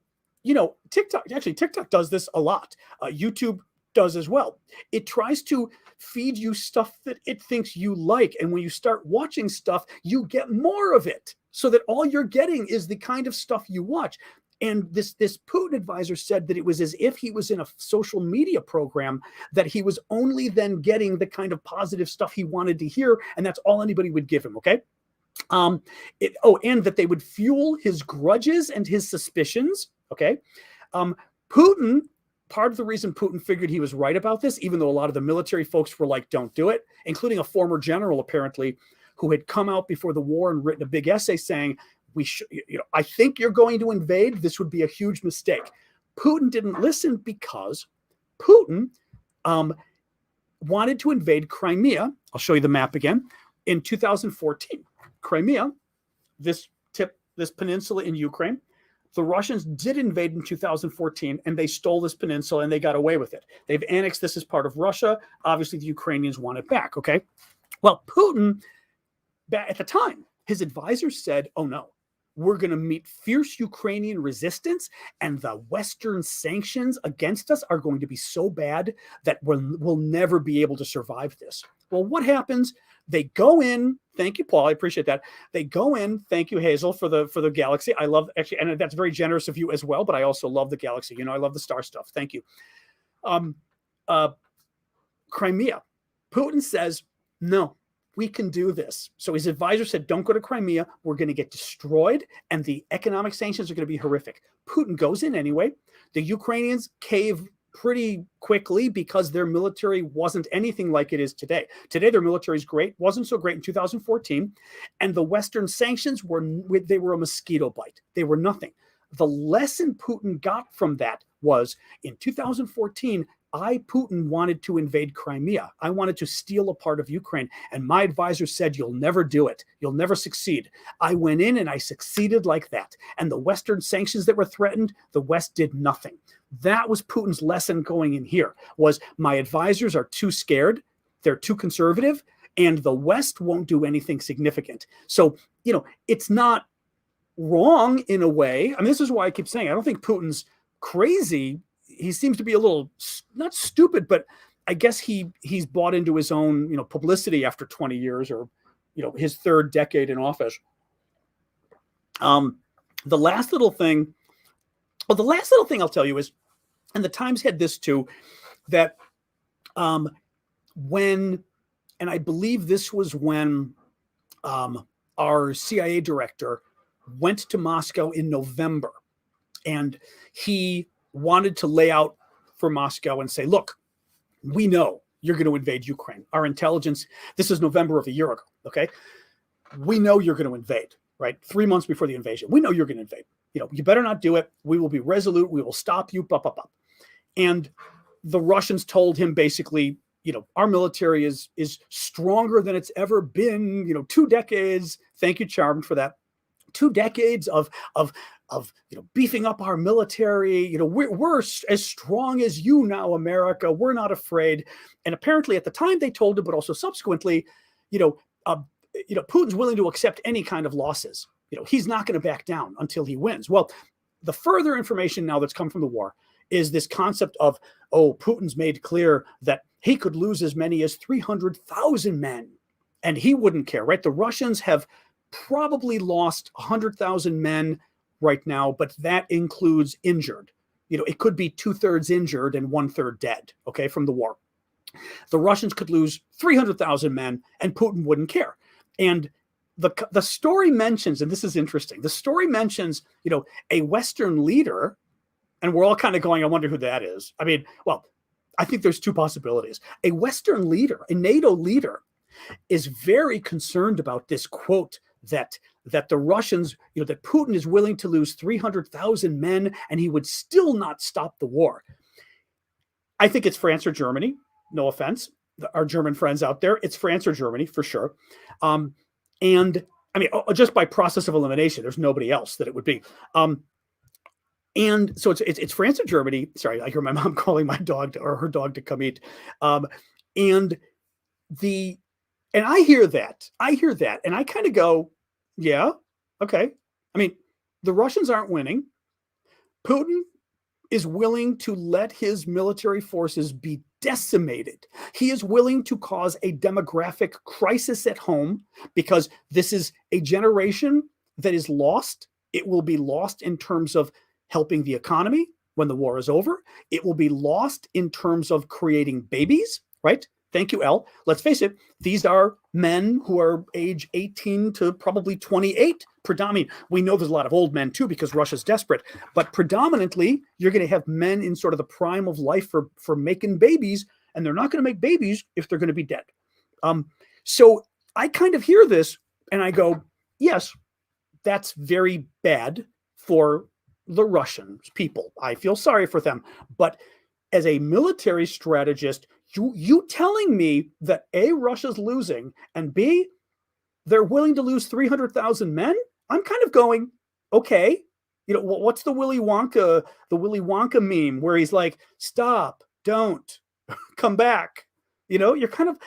TikTok does this a lot. YouTube does as well. It tries to feed you stuff that it thinks you like. And when you start watching stuff, you get more of it, so that all you're getting is the kind of stuff you watch. And this Putin advisor said that it was as if he was in a social media program, that he was only then getting the kind of positive stuff he wanted to hear, and that's all anybody would give him, okay? And that they would fuel his grudges and his suspicions, okay? Putin, part of the reason Putin figured he was right about this, even though a lot of the military folks were like, don't do it, including a former general, apparently, who had come out before the war and written a big essay saying, I think you're going to invade. This would be a huge mistake. Putin didn't listen because Putin wanted to invade Crimea. I'll show you the map again. In 2014, Crimea, this peninsula in Ukraine, the Russians did invade in 2014, and they stole this peninsula and they got away with it. They've annexed this as part of Russia. Obviously, the Ukrainians want it back, okay? Well, Putin, at the time, his advisors said, oh no, we're going to meet fierce Ukrainian resistance, and the Western sanctions against us are going to be so bad that we'll never be able to survive this. Well, what happens? They go in. Thank you, Paul. I appreciate that. They go in. Thank you, Hazel, for the galaxy. I love, actually, and that's very generous of you as well, but I also love the galaxy. I love the star stuff. Thank you. Crimea. Putin says, no, we can do this. So his advisor said, don't go to Crimea. We're going to get destroyed, and the economic sanctions are going to be horrific. Putin goes in anyway. The Ukrainians cave pretty quickly because their military wasn't anything like it is today. Today, their military is great. Wasn't so great in 2014. And the Western sanctions were a mosquito bite. They were nothing. The lesson Putin got from that was in 2014, Putin wanted to invade Crimea. I wanted to steal a part of Ukraine. And my advisor said, you'll never do it. You'll never succeed. I went in and I succeeded like that. And the Western sanctions that were threatened, the West did nothing. That was Putin's lesson going in here, was my advisors are too scared. They're too conservative. and the West won't do anything significant. So, it's not wrong in a way. I mean, this is why I keep saying I don't think Putin's crazy. He seems to be a little, not stupid, but I guess he's bought into his own, publicity after 20 years or, his third decade in office. The last little thing I'll tell you is, and the Times had this too, that when, and I believe this was when our CIA director went to Moscow in November, and he wanted to lay out for Moscow and say, look, we know you're going to invade Ukraine. Our intelligence, this is November of a year ago, okay? We know you're going to invade, right? 3 months before the invasion. We know you're going to invade. You better not do it. We will be resolute. We will stop you, blah, blah, blah. And the Russians told him basically, our military is stronger than it's ever been, 2 decades. Thank you, Charmed, for that. 2 decades of beefing up our military. We're as strong as you now, America. We're not afraid. And apparently at the time they told him, but also subsequently, Putin's willing to accept any kind of losses. He's not going to back down until he wins. Well, the further information now that's come from the war is this concept of, Putin's made clear that he could lose as many as 300,000 men, and he wouldn't care, right? The Russians have probably lost 100,000 men right now, but that includes injured. It could be 2/3 injured and 1/3 dead, okay, from the war. The Russians could lose 300,000 men, and Putin wouldn't care. And the story mentions, and this is interesting, the story mentions, a Western leader, and we're all kind of going, I wonder who that is. I mean, well, I think there's 2 possibilities. A Western leader, a NATO leader, is very concerned about this quote that the Russians, that Putin is willing to lose 300,000 men and he would still not stop the war. I think it's France or Germany. No offense, our German friends out there. It's France or Germany for sure. And I mean, just by process of elimination, there's nobody else that it would be. And so it's France or Germany. Sorry, I hear my mom calling my dog her dog to come eat. And I hear that, and I kind of go, yeah, okay. I mean, the Russians aren't winning. Putin is willing to let his military forces be decimated. He is willing to cause a demographic crisis at home because this is a generation that is lost. It will be lost in terms of helping the economy when the war is over. It will be lost in terms of creating babies, right? Thank you, Elle. Let's face it, these are men who are age 18 to probably 28. Predominantly, we know there's a lot of old men too because Russia's desperate, but predominantly you're going to have men in sort of the prime of life for making babies, and they're not going to make babies if they're going to be dead. So I kind of hear this and I go, yes, that's very bad for the Russian people. I feel sorry for them, but as a military strategist, you telling me that A, Russia's losing, and B, they're willing to lose 300,000 men? I'm kind of going, okay, what's the Willy Wonka meme where he's like, stop, don't, come back. You're kind of,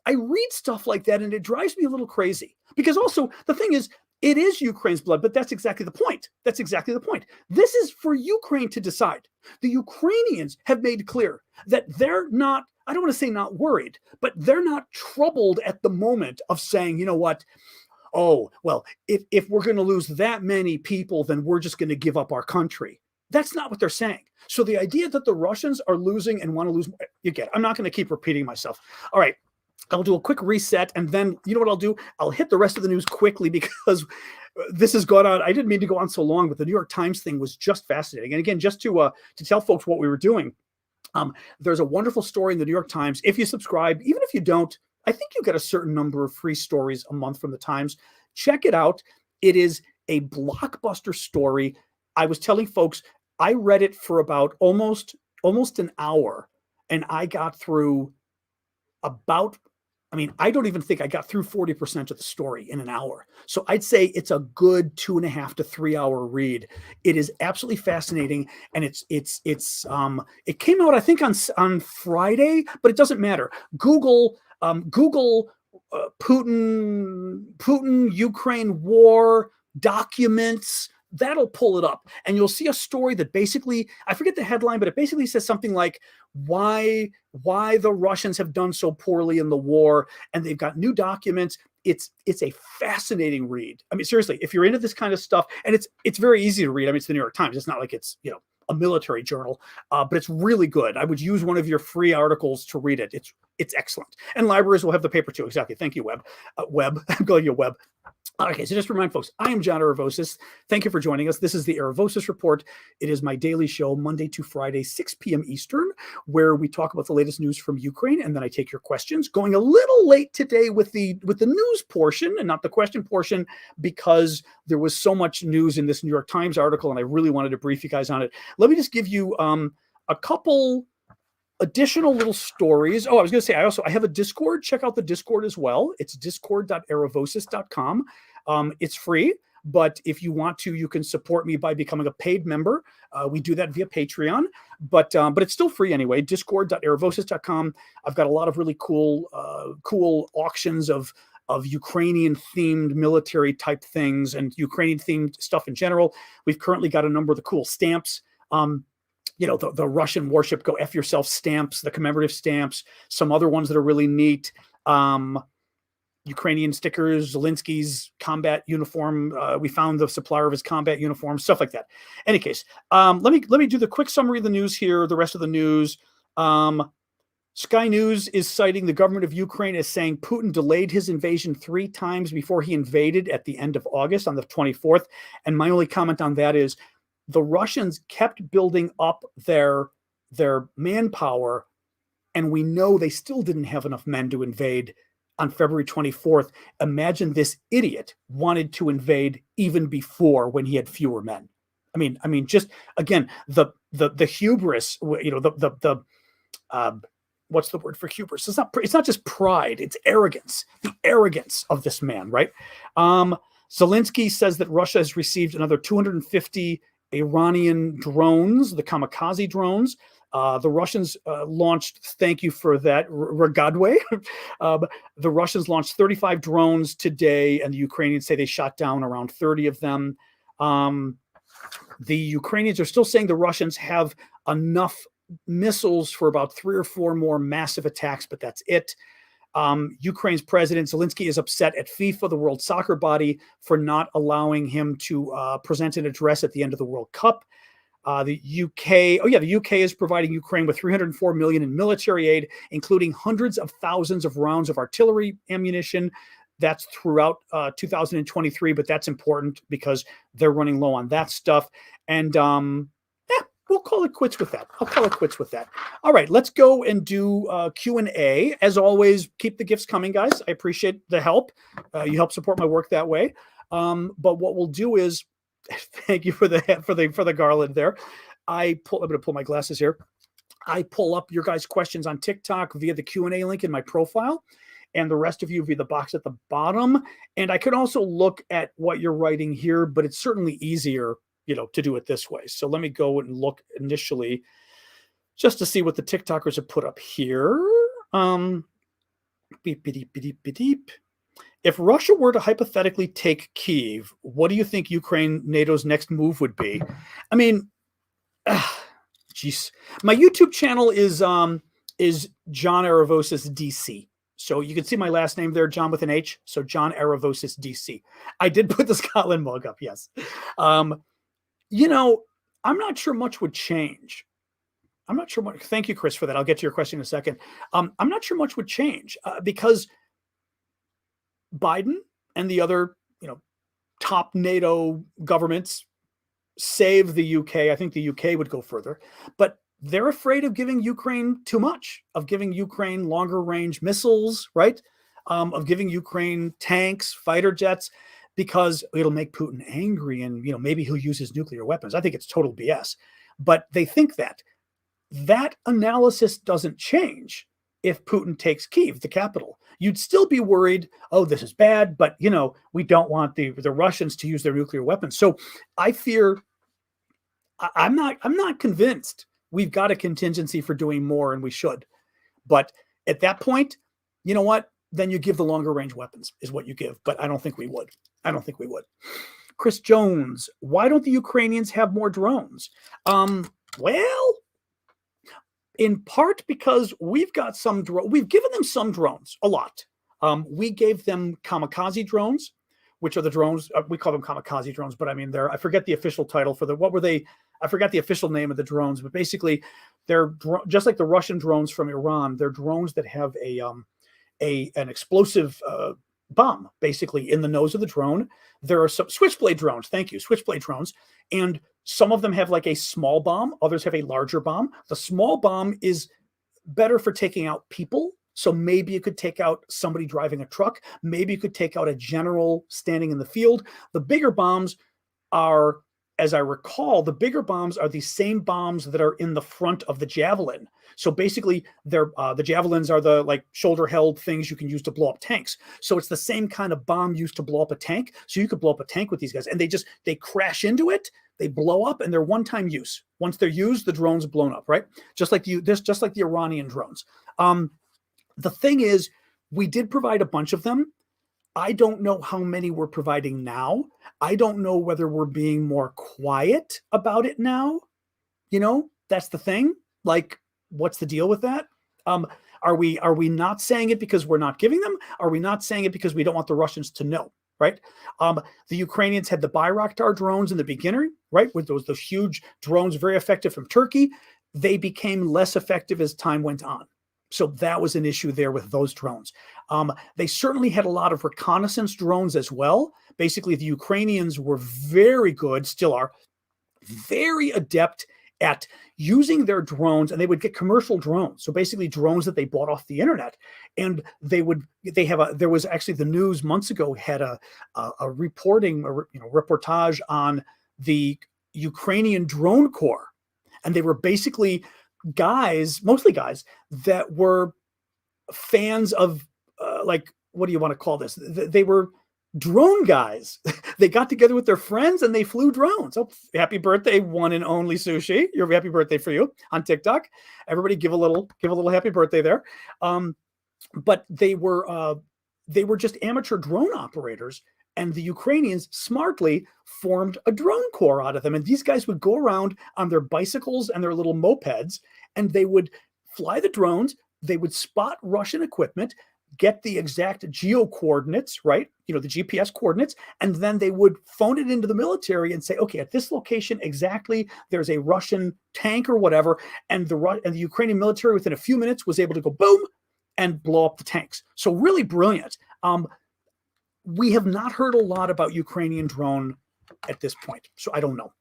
I read stuff like that and it drives me a little crazy because also the thing is, it is Ukraine's blood, but that's exactly the point. This is for Ukraine to decide. The Ukrainians have made clear that they're not, I don't want to say not worried, but they're not troubled at the moment of saying, you know what? Oh, well, if we're going to lose that many people, then we're just going to give up our country. That's not what they're saying. So the idea that the Russians are losing and want to lose, I'm not going to keep repeating myself. All right. I'll do a quick reset, and then you know what I'll do? I'll hit the rest of the news quickly because this has gone on. I didn't mean to go on so long, but the New York Times thing was just fascinating. And again, just to tell folks what we were doing, there's a wonderful story in the New York Times. If you subscribe, even if you don't, I think you get a certain number of free stories a month from the Times. Check it out. It is a blockbuster story. I was telling folks, I read it for about almost an hour, and I got through I don't even think I got through 40% of the story in an hour. So I'd say it's a good 2.5 to 3 hour read. It is absolutely fascinating. And it came out, I think on Friday, but it doesn't matter. Google, Google Putin Ukraine war documents. That'll pull it up, and you'll see a story that basically, I forget the headline, but it basically says something like why the Russians have done so poorly in the war, and they've got new documents. It's a fascinating read. I mean, seriously, if you're into this kind of stuff, and it's very easy to read. I mean, it's the New York Times. It's not like it's a military journal, but it's really good. I would use one of your free articles to read it. It's excellent, and libraries will have the paper too. Exactly. Thank you, Web. I'm calling you Web. Okay, so just to remind folks, I am John Aravosis. Thank you for joining us. This is the Aravosis Report. It is my daily show, Monday to Friday, 6 p.m. Eastern, where we talk about the latest news from Ukraine, and then I take your questions. Going a little late today with the news portion and not the question portion, because there was so much news in this New York Times article, and I really wanted to brief you guys on it. Let me just give you a couple additional little stories. Oh, I was going to say, I have a Discord. Check out the Discord as well. It's discord.aravosis.com. It's free, but if you want to, you can support me by becoming a paid member. We do that via Patreon, but it's still free anyway. Discord.aravosis.com. I've got a lot of really cool auctions of Ukrainian themed military type things and Ukrainian themed stuff in general. We've currently got a number of the cool stamps. The Russian warship Go F Yourself stamps, the commemorative stamps, some other ones that are really neat. Ukrainian stickers, Zelensky's combat uniform. We found the supplier of his combat uniform, stuff like that. Any case, let me do the quick summary of the news here. The rest of the news. Sky News is citing the government of Ukraine as saying Putin delayed his invasion 3 times before he invaded at the end of August on the 24th. And my only comment on that is the Russians kept building up their manpower, and we know they still didn't have enough men to invade on February 24th. Imagine this idiot wanted to invade even before, when he had fewer men. I mean, just again, the hubris, what's the word for hubris? It's not just pride, it's arrogance. The arrogance of this man, right? Zelensky says that Russia has received another 250 Iranian drones, the kamikaze drones. The Russians launched, thank you for that, Ragadwe. The Russians launched 35 drones today, and the Ukrainians say they shot down around 30 of them. The Ukrainians are still saying the Russians have enough missiles for about 3 or 4 more massive attacks, but that's it. Ukraine's president Zelensky is upset at FIFA, the world soccer body, for not allowing him to present an address at the end of the World Cup. The UK is providing Ukraine with $304 million in military aid, including hundreds of thousands of rounds of artillery ammunition. That's throughout 2023, but that's important because they're running low on that stuff. And we'll call it quits with that. I'll call it quits with that. All right, let's go and do Q&A. As always, keep the gifts coming, guys. I appreciate the help. You help support my work that way. But what we'll do is, thank you for the garland there. I'm going to pull my glasses here. I pull up your guys' questions on TikTok via the Q&A link in my profile, and the rest of you via the box at the bottom. And I could also look at what you're writing here, but it's certainly easier, to do it this way. So let me go and look initially just to see what the TikTokers have put up here. Beep, beep, beep, beep, beep. If Russia were to hypothetically take Kyiv, what do you think NATO's next move would be? I mean, geez. My YouTube channel is John Aravosis DC. So you can see my last name there, John with an H. So John Aravosis DC. I did put the Scotland mug up, yes. I'm not sure much would change. I'm not sure much. Thank you, Chris, for that. I'll get to your question in a second. I'm not sure much would change because Biden and the other, top NATO governments save the UK. I think the UK would go further, but they're afraid of giving Ukraine too much, of giving Ukraine longer range missiles, right? Of giving Ukraine tanks, fighter jets, because it'll make Putin angry and, maybe he'll use his nuclear weapons. I think it's total BS, but they think that analysis doesn't change if Putin takes Kyiv, the capital. You'd still be worried, oh, this is bad, but, we don't want the Russians to use their nuclear weapons. So I fear, I'm not convinced we've got a contingency for doing more, and we should. But at that point, you know what? Then you give the longer range weapons is what you give. But I don't think we would. I don't think we would. Chris Jones, why don't the Ukrainians have more drones? Well, in part because we've given them some drones, a lot. We gave them kamikaze drones, which are the drones, we call them kamikaze drones, but I mean, I forget the official title for what were they? I forgot the official name of the drones, but basically they're just like the Russian drones from Iran. They're drones that have an explosive bomb basically in the nose of the drone. There are some switchblade drones. Thank you. Switchblade drones. And some of them have like a small bomb. Others have a larger bomb. The small bomb is better for taking out people. So maybe you could take out somebody driving a truck. Maybe you could take out a general standing in the field. The bigger bombs are, as I recall, the bigger bombs are the same bombs that are in the front of the Javelin. So basically, the Javelins are the like shoulder-held things you can use to blow up tanks. So it's the same kind of bomb used to blow up a tank. So you could blow up a tank with these guys, and they crash into it, they blow up, and they're one-time use. Once they're used, the drone's blown up, right? Just like the Iranian drones. The thing is, we did provide a bunch of them. I don't know how many we're providing now. I don't know whether we're being more quiet about it now. You know, that's the thing. Like, what's the deal with that? Are we not saying it because we're not giving them? Are we not saying it because we don't want the Russians to know? Right? The Ukrainians had the Bayraktar drones in the beginning, right? With those huge drones, very effective from Turkey. They became less effective as time went on. So that was an issue there with those drones. They certainly had a lot of reconnaissance drones as well. Basically, the Ukrainians were very good, still are, very adept at using their drones, and they would get commercial drones. So basically drones that they bought off the internet. And there was actually the news months ago had a reportage on the Ukrainian drone corps. And they were basically mostly guys that were fans of what do you want to call this? They were drone guys. They got together with their friends and they flew drones. Oh, happy birthday, one and only Sushi. Your happy birthday for you on TikTok. Everybody give a little happy birthday there. But they were just amateur drone operators. And the Ukrainians smartly formed a drone corps out of them. And these guys would go around on their bicycles and their little mopeds, and they would fly the drones. They would spot Russian equipment, get the exact geo coordinates, right? You know, the GPS coordinates. And then they would phone it into the military and say, okay, at this location exactly, there's a Russian tank or whatever. And the Ukrainian military within a few minutes was able to go boom and blow up the tanks. So really brilliant. We have not heard a lot about Ukrainian drone at this point. So I don't know.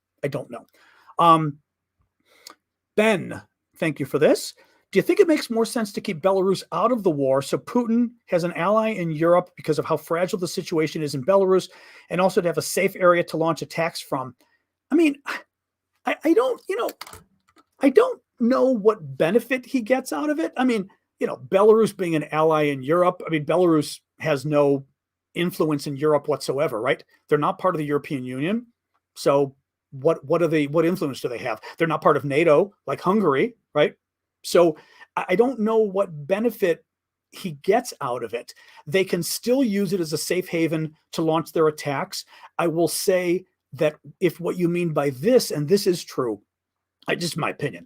Ben, thank you for this. Do you think it makes more sense to keep Belarus out of the war so Putin has an ally in Europe because of how fragile the situation is in Belarus, and also to have a safe area to launch attacks from? I mean, I don't know what benefit he gets out of it. I mean, Belarus being an ally in Europe, I mean, Belarus has no influence in Europe whatsoever, right? They're not part of the European Union. So what influence do they have? They're not part of NATO, like Hungary, right? So I don't know what benefit he gets out of it. They can still use it as a safe haven to launch their attacks. I will say that if what you mean by this, and this is true, just my opinion,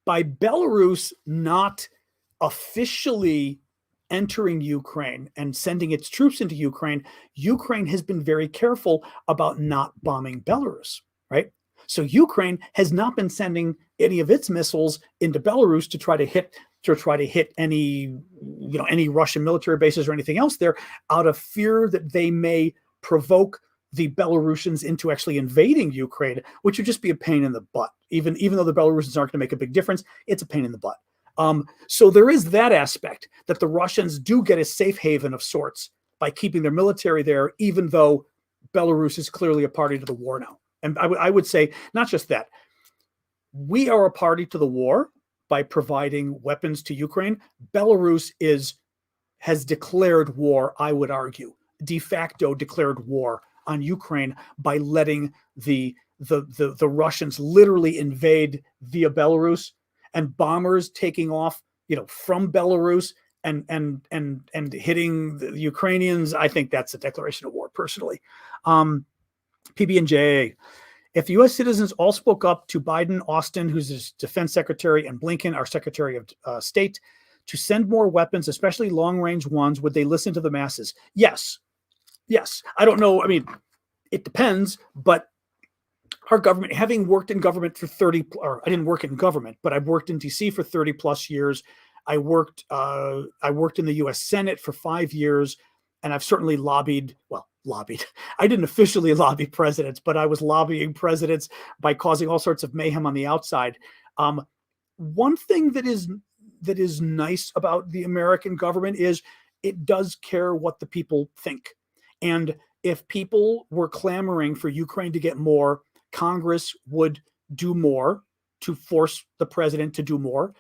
by Belarus not officially entering Ukraine and sending its troops into Ukraine, Ukraine has been very careful about not bombing Belarus, right? So Ukraine has not been sending any of its missiles into Belarus to try to hit any Russian military bases or anything else there, out of fear that they may provoke the Belarusians into actually invading Ukraine, which would just be a pain in the butt. Even though the Belarusians aren't going to make a big difference, it's a pain in the butt. So there is that aspect, that the Russians do get a safe haven of sorts by keeping their military there, even though Belarus is clearly a party to the war now. And I would say not just that. We are a party to the war by providing weapons to Ukraine. Belarus has declared war, I would argue, de facto declared war on Ukraine by letting the Russians literally invade via Belarus, and bombers taking off, from Belarus and hitting the Ukrainians, I think that's a declaration of war, personally. PB&J, if U.S. citizens all spoke up to Biden, Austin, who's his defense secretary, and Blinken, our secretary of state, to send more weapons, especially long-range ones, would they listen to the masses? Yes. Yes. I don't know. I mean, it depends, but our government, having worked in government for 30, or I didn't work in government, but I've worked in DC for 30 plus years. I worked in the U.S. Senate for 5 years, and I've certainly lobbied. I didn't officially lobby presidents, but I was lobbying presidents by causing all sorts of mayhem on the outside. One thing that is nice about the American government is it does care what the people think. And if people were clamoring for Ukraine to get more, Congress would do more to force the president to do more.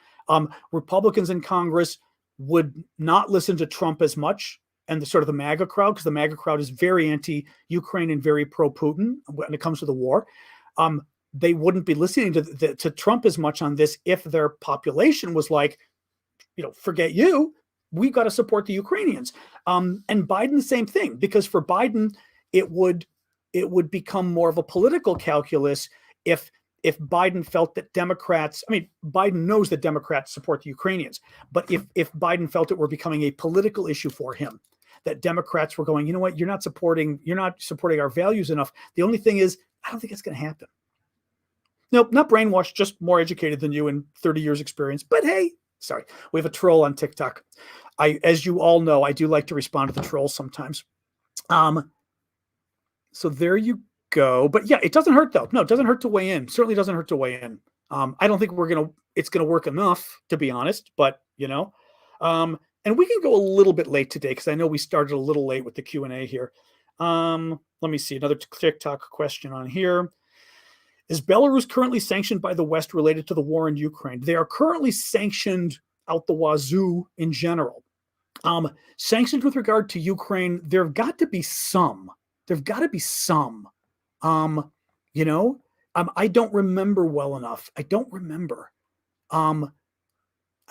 Republicans in Congress would not listen to Trump as much, and the MAGA crowd, because the MAGA crowd is very anti-Ukraine and very pro-Putin when it comes to the war. They wouldn't be listening to Trump as much on this if their population was like, forget you, we've got to support the Ukrainians. And Biden, the same thing, because for Biden, it would become more of a political calculus if Biden felt that Democrats, Biden knows that Democrats support the Ukrainians, but if Biden felt it were becoming a political issue for him, that Democrats were going, you know what, you're not supporting our values enough. The only thing is, I don't think it's going to happen. Nope, not brainwashed, just more educated than you and 30 years experience. But hey, sorry, we have a troll on TikTok. As you all know, I do like to respond to the trolls sometimes. So there you go. But yeah, it doesn't hurt though. No, it doesn't hurt to weigh in. Certainly doesn't hurt to weigh in. I don't think it's gonna work enough, to be honest, but and we can go a little bit late today because I know we started a little late with the Q&A here. Let me see another TikTok question on here. Is Belarus currently sanctioned by the West related to the war in Ukraine? They are currently sanctioned out the wazoo in general. Sanctions with regard to Ukraine, there've got to be some. I don't remember well enough. I don't remember. I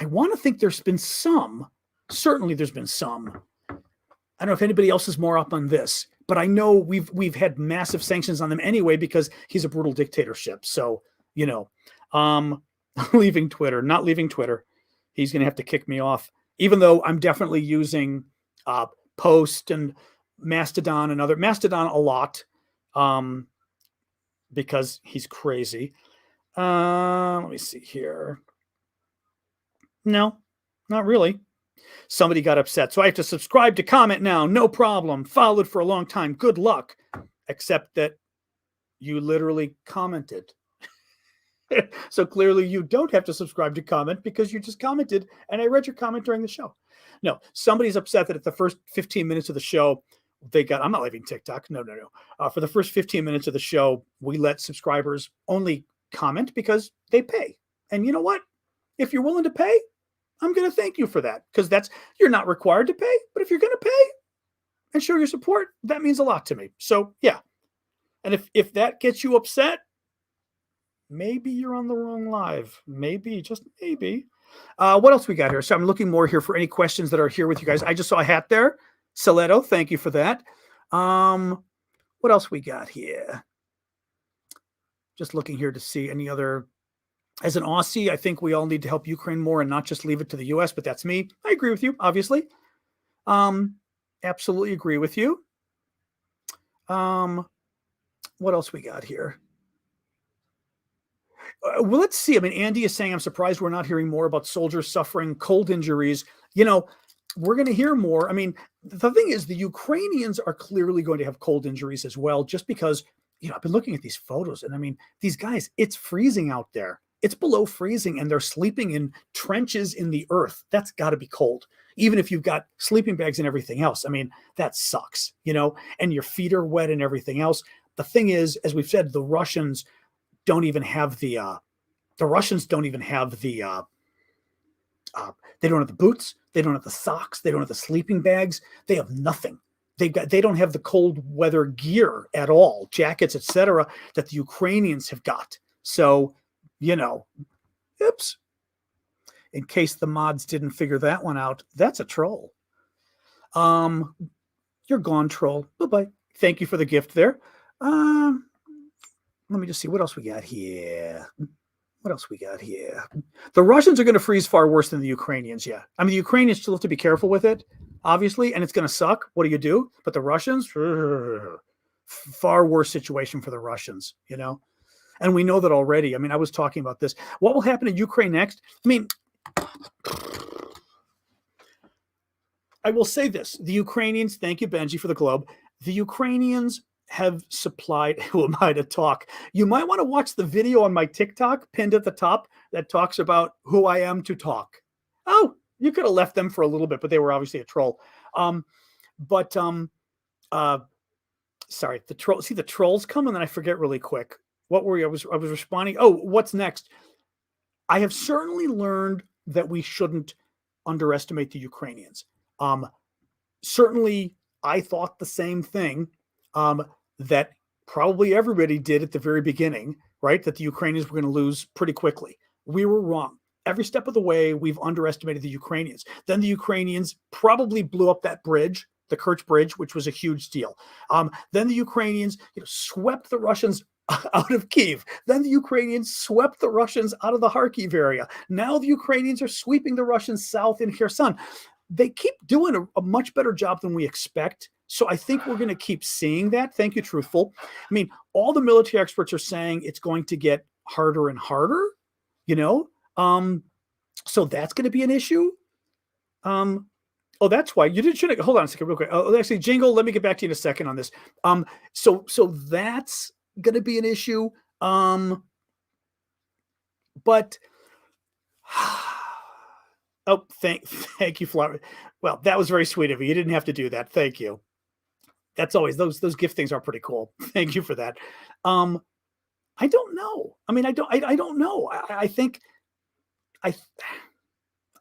want to think there's been some. Certainly there's been some. I don't know if anybody else is more up on this, but I know we've had massive sanctions on them anyway because he's a brutal dictatorship. So, leaving Twitter, not leaving Twitter. He's going to have to kick me off, even though I'm definitely using Post and Mastodon a lot because he's crazy. Let me see here. No, not really. Somebody got upset. So I have to subscribe to comment now. No problem. Followed for a long time. Good luck. Except that you literally commented. So clearly you don't have to subscribe to comment because you just commented and I read your comment during the show. No, somebody's upset that at the first 15 minutes of the show, I'm not leaving TikTok. No. For the first 15 minutes of the show, we let subscribers only comment because they pay. And you know what? If you're willing to pay, I'm going to thank you for that because you're not required to pay, but if you're going to pay and show your support, that means a lot to me. So yeah. And if that gets you upset, maybe you're on the wrong live. Maybe, just maybe. What else we got here? So I'm looking more here for any questions that are here with you guys. I just saw a hat there. Soleto, thank you for that. What else we got here? Just looking here to see any other. As an Aussie, I think we all need to help Ukraine more and not just leave it to the U.S., but that's me. I agree with you, obviously. Absolutely agree with you. What else we got here? Well, let's see. Andy is saying, I'm surprised we're not hearing more about soldiers suffering cold injuries. We're going to hear more. The thing is, the Ukrainians are clearly going to have cold injuries as well, just because, I've been looking at these photos and these guys, it's freezing out there. It's below freezing and they're sleeping in trenches in the earth. That's got to be cold. Even if you've got sleeping bags and everything else. That sucks, and your feet are wet and everything else. The thing is, as we've said, the Russians don't even have they don't have the boots. They don't have the socks. They don't have the sleeping bags. They have nothing. They don't have the cold weather gear at all, jackets, etc., that the Ukrainians have got. So, oops. in case the mods didn't figure that one out, that's a troll. You're gone, troll. Bye-bye. Thank you for the gift there. Let me just see what else we got here. What else we got here? The Russians are going to freeze far worse than the Ukrainians, yeah. I mean, the Ukrainians still have to be careful with it, obviously, and it's going to suck. What do you do? But the Russians, far worse situation for the Russians, you know? And we know that already. I mean, I was talking about this. What will happen in Ukraine next? I mean, I will say this. The Ukrainians, thank you, Benji, for the globe. The Ukrainians have supplied, who am I to talk? You might want to watch the video on my TikTok pinned at the top that talks about who I am to talk. Oh, you could have left them for a little bit, but they were obviously a troll. Sorry, the troll. See, the trolls come and then I forget really quick. What were you? I was responding. Oh, what's next? I have certainly learned that we shouldn't underestimate the Ukrainians. Certainly, I thought the same thing that probably everybody did at the very beginning, right? That the Ukrainians were going to lose pretty quickly. We were wrong. Every step of the way, we've underestimated the Ukrainians. Then the Ukrainians probably blew up that bridge, the Kerch Bridge, which was a huge deal. Then the Ukrainians swept the Russians out of Kyiv. Then the Ukrainians swept the Russians out of the Kharkiv area. Now the Ukrainians are sweeping the Russians south in Kherson. They keep doing a much better job than we expect. So I think we're going to keep seeing that. Thank you, Truthful. I mean, all the military experts are saying it's going to get harder and harder, you know? So that's going to be an issue. Oh, that's why you should hold on a second real quick. Oh, actually, Jingle, let me get back to you in a second on this. So that's going to be an issue. But oh, thank you, Flower. Well, that was very sweet of you. You didn't have to do that. Thank you. That's always those gift things are pretty cool. Thank you for that. I don't know. I mean, I don't know. I think I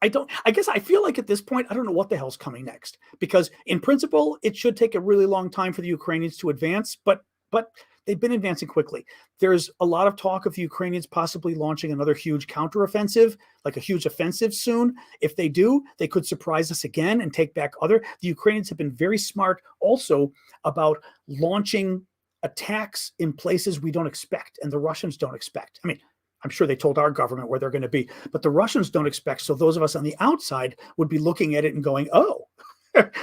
don't, I guess I feel like at this point, I don't know what the hell's coming next, because in principle, it should take a really long time for the Ukrainians to advance, but they've been advancing quickly. There's a lot of talk of the Ukrainians possibly launching another huge counteroffensive, like a huge offensive soon. If they do, they could surprise us again and take back the Ukrainians have been very smart also about launching attacks in places we don't expect and the Russians don't expect. I mean, I'm sure they told our government where they're going to be, but the Russians don't expect. So those of us on the outside would be looking at it and going, oh,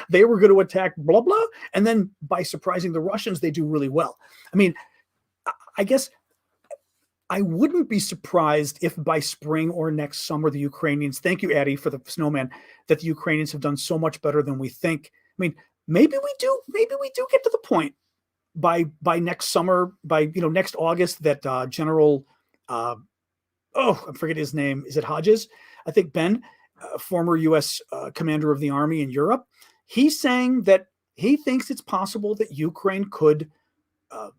they were going to attack blah, blah. And then by surprising the Russians, they do really well. I mean, I guess I wouldn't be surprised if by spring or next summer, the Ukrainians, thank you, Addie, for the snowman, that the Ukrainians have done so much better than we think. I mean, maybe we do get to the point by next summer, by, next August that General, I forget his name. Is it Hodges? I think Ben, former U.S. commander of the army in Europe, he's saying that he thinks it's possible that Ukraine could, I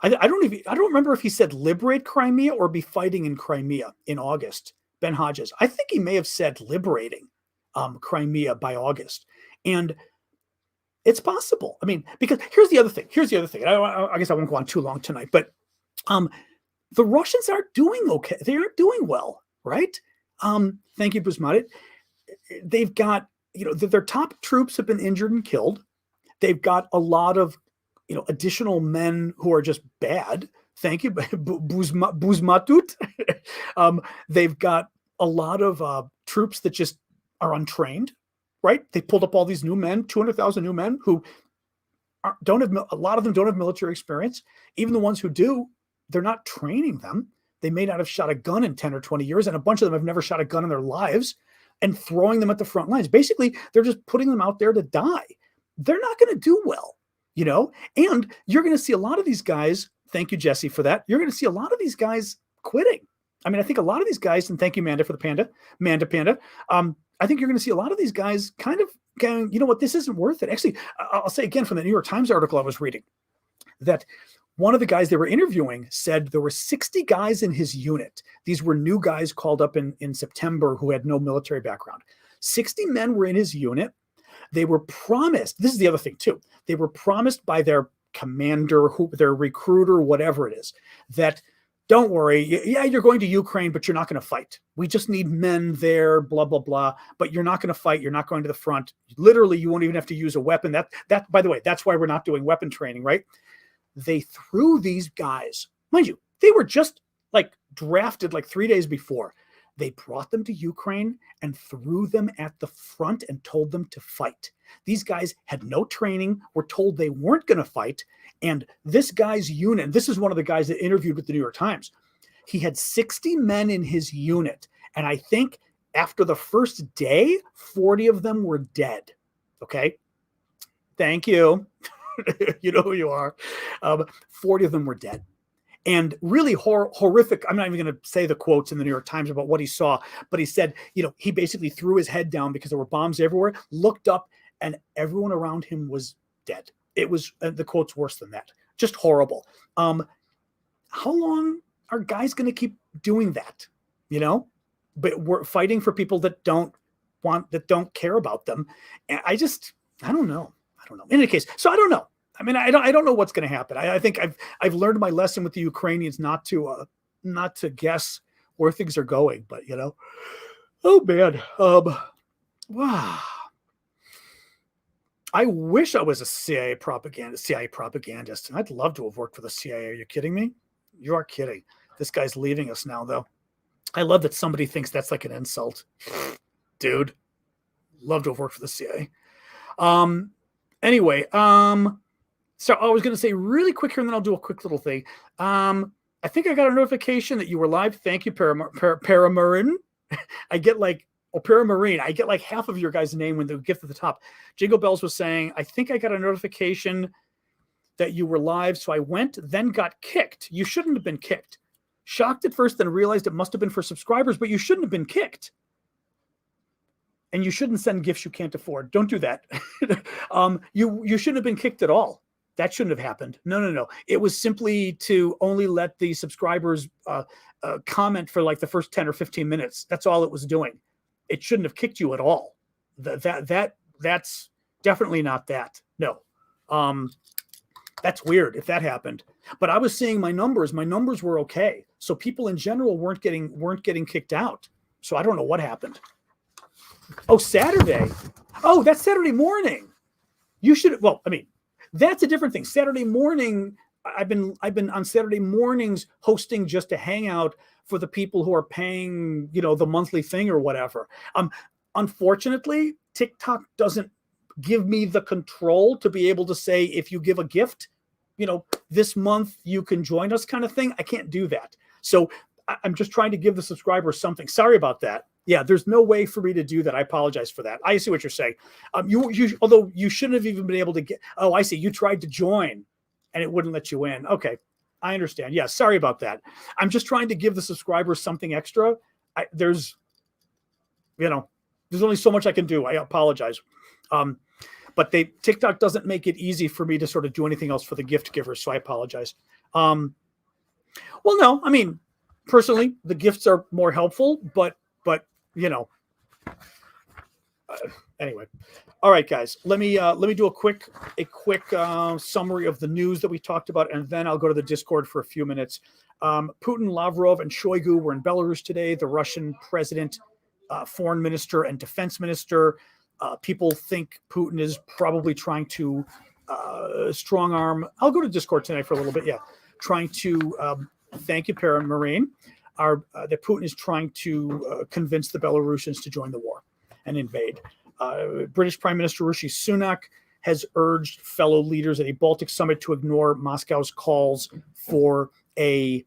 don't remember if he said liberate Crimea or be fighting in Crimea in August. Ben Hodges, I think he may have said liberating Crimea by August, and it's possible. I mean, because here's the other thing. I guess I won't go on too long tonight, but the Russians aren't doing okay. They aren't doing well, right? Thank you, Busmatit. They've got, their top troops have been injured and killed. They've got a lot of, additional men who are just bad. Thank you, Busmatut. They've got a lot of troops that just are untrained, right? They pulled up all these new men, 200,000 new men who a lot of them don't have military experience. Even the ones who do, they're not training them. They may not have shot a gun in 10 or 20 years, and a bunch of them have never shot a gun in their lives, and throwing them at the front lines. Basically, they're just putting them out there to die. They're not going to do well, and you're going to see a lot of these guys. Thank you, Jesse, for that. You're going to see a lot of these guys quitting. I mean, I think a lot of these guys, and thank you, Manda, for the Panda. I think you're going to see a lot of these guys kind of going, you know what, this isn't worth it. Actually, I'll say again from the New York Times article I was reading that one of the guys they were interviewing said there were 60 guys in his unit. These were new guys called up in September who had no military background. 60 men were in his unit. They were promised, this is the other thing too, they were promised by their commander, their recruiter, whatever it is, that don't worry. Yeah, you're going to Ukraine, but you're not going to fight. We just need men there, blah, blah, blah. But you're not going to fight. You're not going to the front. Literally, you won't even have to use a weapon. That, by the way, that's why we're not doing weapon training, right? They threw these guys, mind you, they were just like drafted like 3 days before. They brought them to Ukraine and threw them at the front and told them to fight. These guys had no training, were told they weren't going to fight. And this guy's unit, this is one of the guys that interviewed with the New York Times. He had 60 men in his unit. And I think after the first day, 40 of them were dead. Okay. Thank you. You know who you are. 40 of them were dead. And really horrific. I'm not even going to say the quotes in the New York Times about what he saw, but he said, he basically threw his head down because there were bombs everywhere, looked up, and everyone around him was dead. It was, the quote's worse than that. Just horrible. How long are guys going to keep doing that? But we're fighting for people that don't care about them. And I don't know. In any case, so I don't know. I mean, I don't know what's going to happen. I think I've learned my lesson with the Ukrainians not to guess where things are going. But oh man, wow. I wish I was a CIA propagandist. I'd love to have worked for the CIA. Are you kidding me? You are kidding. This guy's leaving us now, though. I love that somebody thinks that's like an insult, dude. Love to have worked for the CIA. Anyway, so I was going to say really quick here, and then I'll do a quick little thing. I think I got a notification that you were live. Thank you, Paramarin. I get like Paramarine. I get like half of your guys' name when the gift at the top. Jingle Bells was saying, I think I got a notification that you were live, so I went, then got kicked. You shouldn't have been kicked. Shocked at first, then realized it must have been for subscribers, but you shouldn't have been kicked. And you shouldn't send gifts you can't afford. Don't do that. You shouldn't have been kicked at all. That shouldn't have happened. No. It was simply to only let the subscribers comment for like the first 10 or 15 minutes. That's all it was doing. It shouldn't have kicked you at all. That's definitely not that. No. That's weird if that happened. But I was seeing my numbers. My numbers were okay. So people in general weren't getting kicked out. So I don't know what happened. Oh, Saturday. Oh, that's Saturday morning. You should. Well, I mean, that's a different thing. Saturday morning. I've been on Saturday mornings hosting just a hangout for the people who are paying, the monthly thing or whatever. Unfortunately, TikTok doesn't give me the control to be able to say, if you give a gift, this month you can join us kind of thing. I can't do that. So I'm just trying to give the subscribers something. Sorry about that. Yeah, there's no way for me to do that. I apologize for that. I see what you're saying. Although you shouldn't have even been able to get. Oh, I see. You tried to join, and it wouldn't let you in. Okay, I understand. Yeah, sorry about that. I'm just trying to give the subscribers something extra. There's only so much I can do. I apologize. But TikTok doesn't make it easy for me to sort of do anything else for the gift givers, so I apologize. Well, no, I mean, personally, the gifts are more helpful, but anyway. All right, guys, let me do a quick summary of the news that we talked about, and then I'll go to the Discord for a few minutes. Putin, Lavrov, and Shoigu were in Belarus today. The Russian president, foreign minister, and defense minister. People think Putin is probably trying to strong arm. I'll go to Discord tonight for a little bit. Yeah, trying to thank you, Paramarine. That Putin is trying to convince the Belarusians to join the war and invade. British Prime Minister Rishi Sunak has urged fellow leaders at a Baltic summit to ignore Moscow's calls for a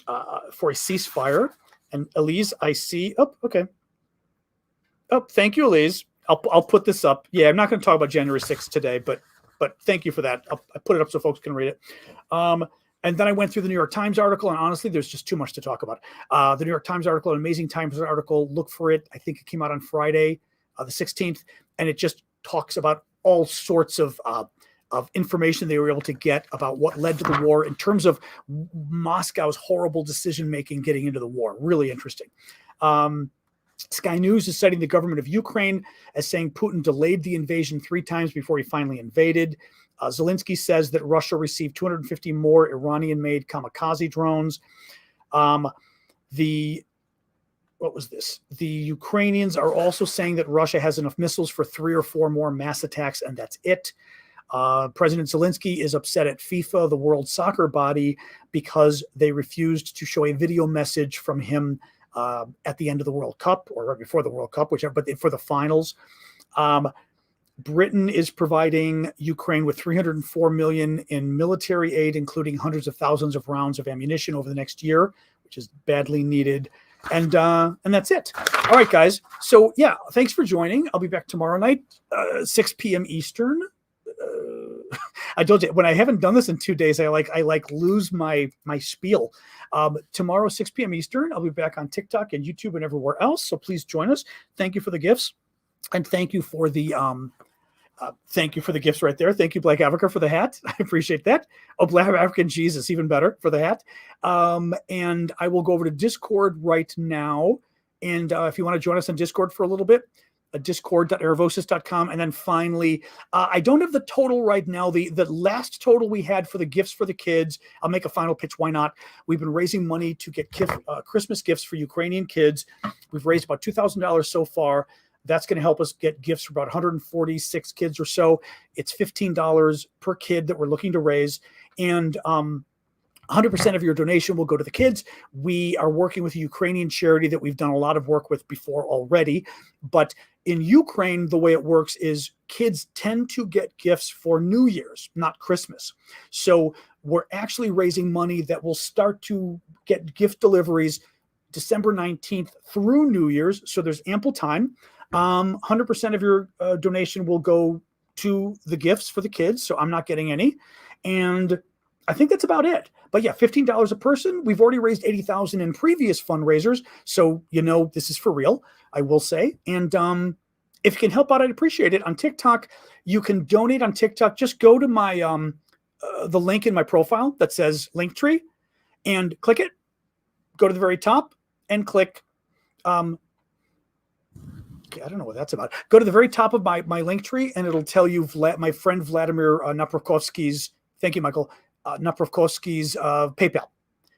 ceasefire. And Elise, I see. Oh, okay. Oh, thank you, Elise. I'll put this up. Yeah, I'm not going to talk about January 6th today, but thank you for that. I put it up so folks can read it. And then I went through the New York Times article, and honestly, there's just too much to talk about. The New York Times article, an amazing Times article. Look for it. I think it came out on Friday, the 16th, and it just talks about all sorts of information they were able to get about what led to the war in terms of Moscow's horrible decision-making getting into the war. Really interesting. Sky News is citing the government of Ukraine as saying Putin delayed the invasion 3 times before he finally invaded. Zelensky says that Russia received 250 more Iranian-made kamikaze drones. What was this? The Ukrainians are also saying that Russia has enough missiles for 3 or 4 more mass attacks, and that's it. President Zelensky is upset at FIFA, the world soccer body, because they refused to show a video message from him at the end of the World Cup, or right before the World Cup, whichever, but for the finals. Britain is providing Ukraine with $304 million in military aid, including hundreds of thousands of rounds of ammunition over the next year, which is badly needed. And that's it. All right, guys. So yeah, thanks for joining. I'll be back tomorrow night, 6 p.m. Eastern. I told you, when I haven't done this in 2 days, I lose my spiel. Tomorrow, 6 p.m. Eastern, I'll be back on TikTok and YouTube and everywhere else. So please join us. Thank you for the gifts, and thank you for the gifts right there. Thank you, Black Africa, for the hat. I appreciate that. Oh, Black African Jesus, even better, for the hat. And I will go over to Discord right now. And if you want to join us on Discord for a little bit, discord.aravosis.com. And then finally, I don't have the total right now. The last total we had for the gifts for the kids, I'll make a final pitch. Why not? We've been raising money to get Christmas gifts for Ukrainian kids. We've raised about $2,000 so far. That's going to help us get gifts for about 146 kids or so. It's $15 per kid that we're looking to raise. And 100% of your donation will go to the kids. We are working with a Ukrainian charity that we've done a lot of work with before already. But in Ukraine, the way it works is kids tend to get gifts for New Year's, not Christmas. So we're actually raising money that will start to get gift deliveries December 19th through New Year's. So there's ample time. 100% of your donation will go to the gifts for the kids. So I'm not getting any. And I think that's about it. But yeah, $15 a person. We've already raised $80,000 in previous fundraisers. So, this is for real, I will say. And if you can help out, I'd appreciate it. On TikTok, you can donate on TikTok. Just go to my the link in my profile that says Linktree and click it. Go to the very top and click. I don't know what that's about. Go to the very top of my Linktree and it'll tell you my friend Vladimir Napravkovsky's. Thank you, Michael. Napravkovsky's PayPal.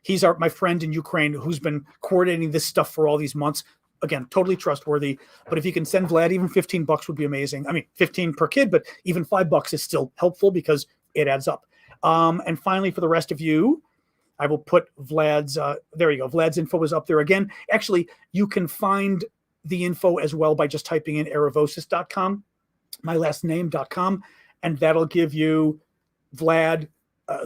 He's my friend in Ukraine who's been coordinating this stuff for all these months. Again, totally trustworthy. But if you can send Vlad, even $15 would be amazing. I mean, 15 per kid, but even $5 is still helpful because it adds up. And finally, for the rest of you, I will put Vlad's, there you go. Vlad's info is up there again. Actually, you can find the info as well by just typing in aravosis.com, my last name.com, and that'll give you Vlad.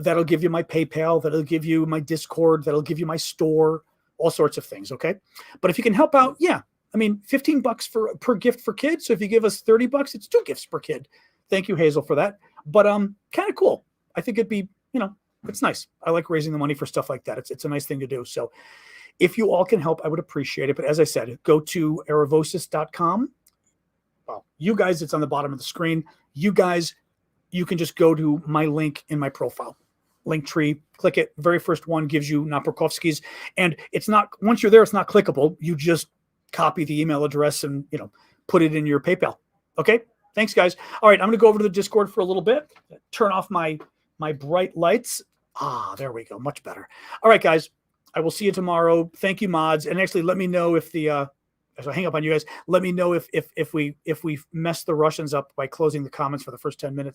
That'll give you my PayPal. That'll give you my Discord. That'll give you my store, all sorts of things. Okay. But if you can help out, yeah, I mean, $15 per gift for kids. So if you give us $30, it's 2 gifts per kid. Thank you, Hazel, for that. But kind of cool. I think it'd be, it's nice. I like raising the money for stuff like that. It's a nice thing to do. So if you all can help, I would appreciate it. But as I said, go to aravosis.com. Well, you guys, it's on the bottom of the screen. You guys, you can just go to my link in my profile, Linktree, click it. Very first one gives you Naprakovsky's. And it's not, once you're there, it's not clickable. You just copy the email address and, put it in your PayPal. Okay. Thanks, guys. All right. I'm going to go over to the Discord for a little bit, turn off my bright lights. There we go. Much better. All right, guys. I will see you tomorrow. Thank you, mods. And actually, let me know if as I hang up on you guys, let me know if we mess the Russians up by closing the comments for the first 10 minutes.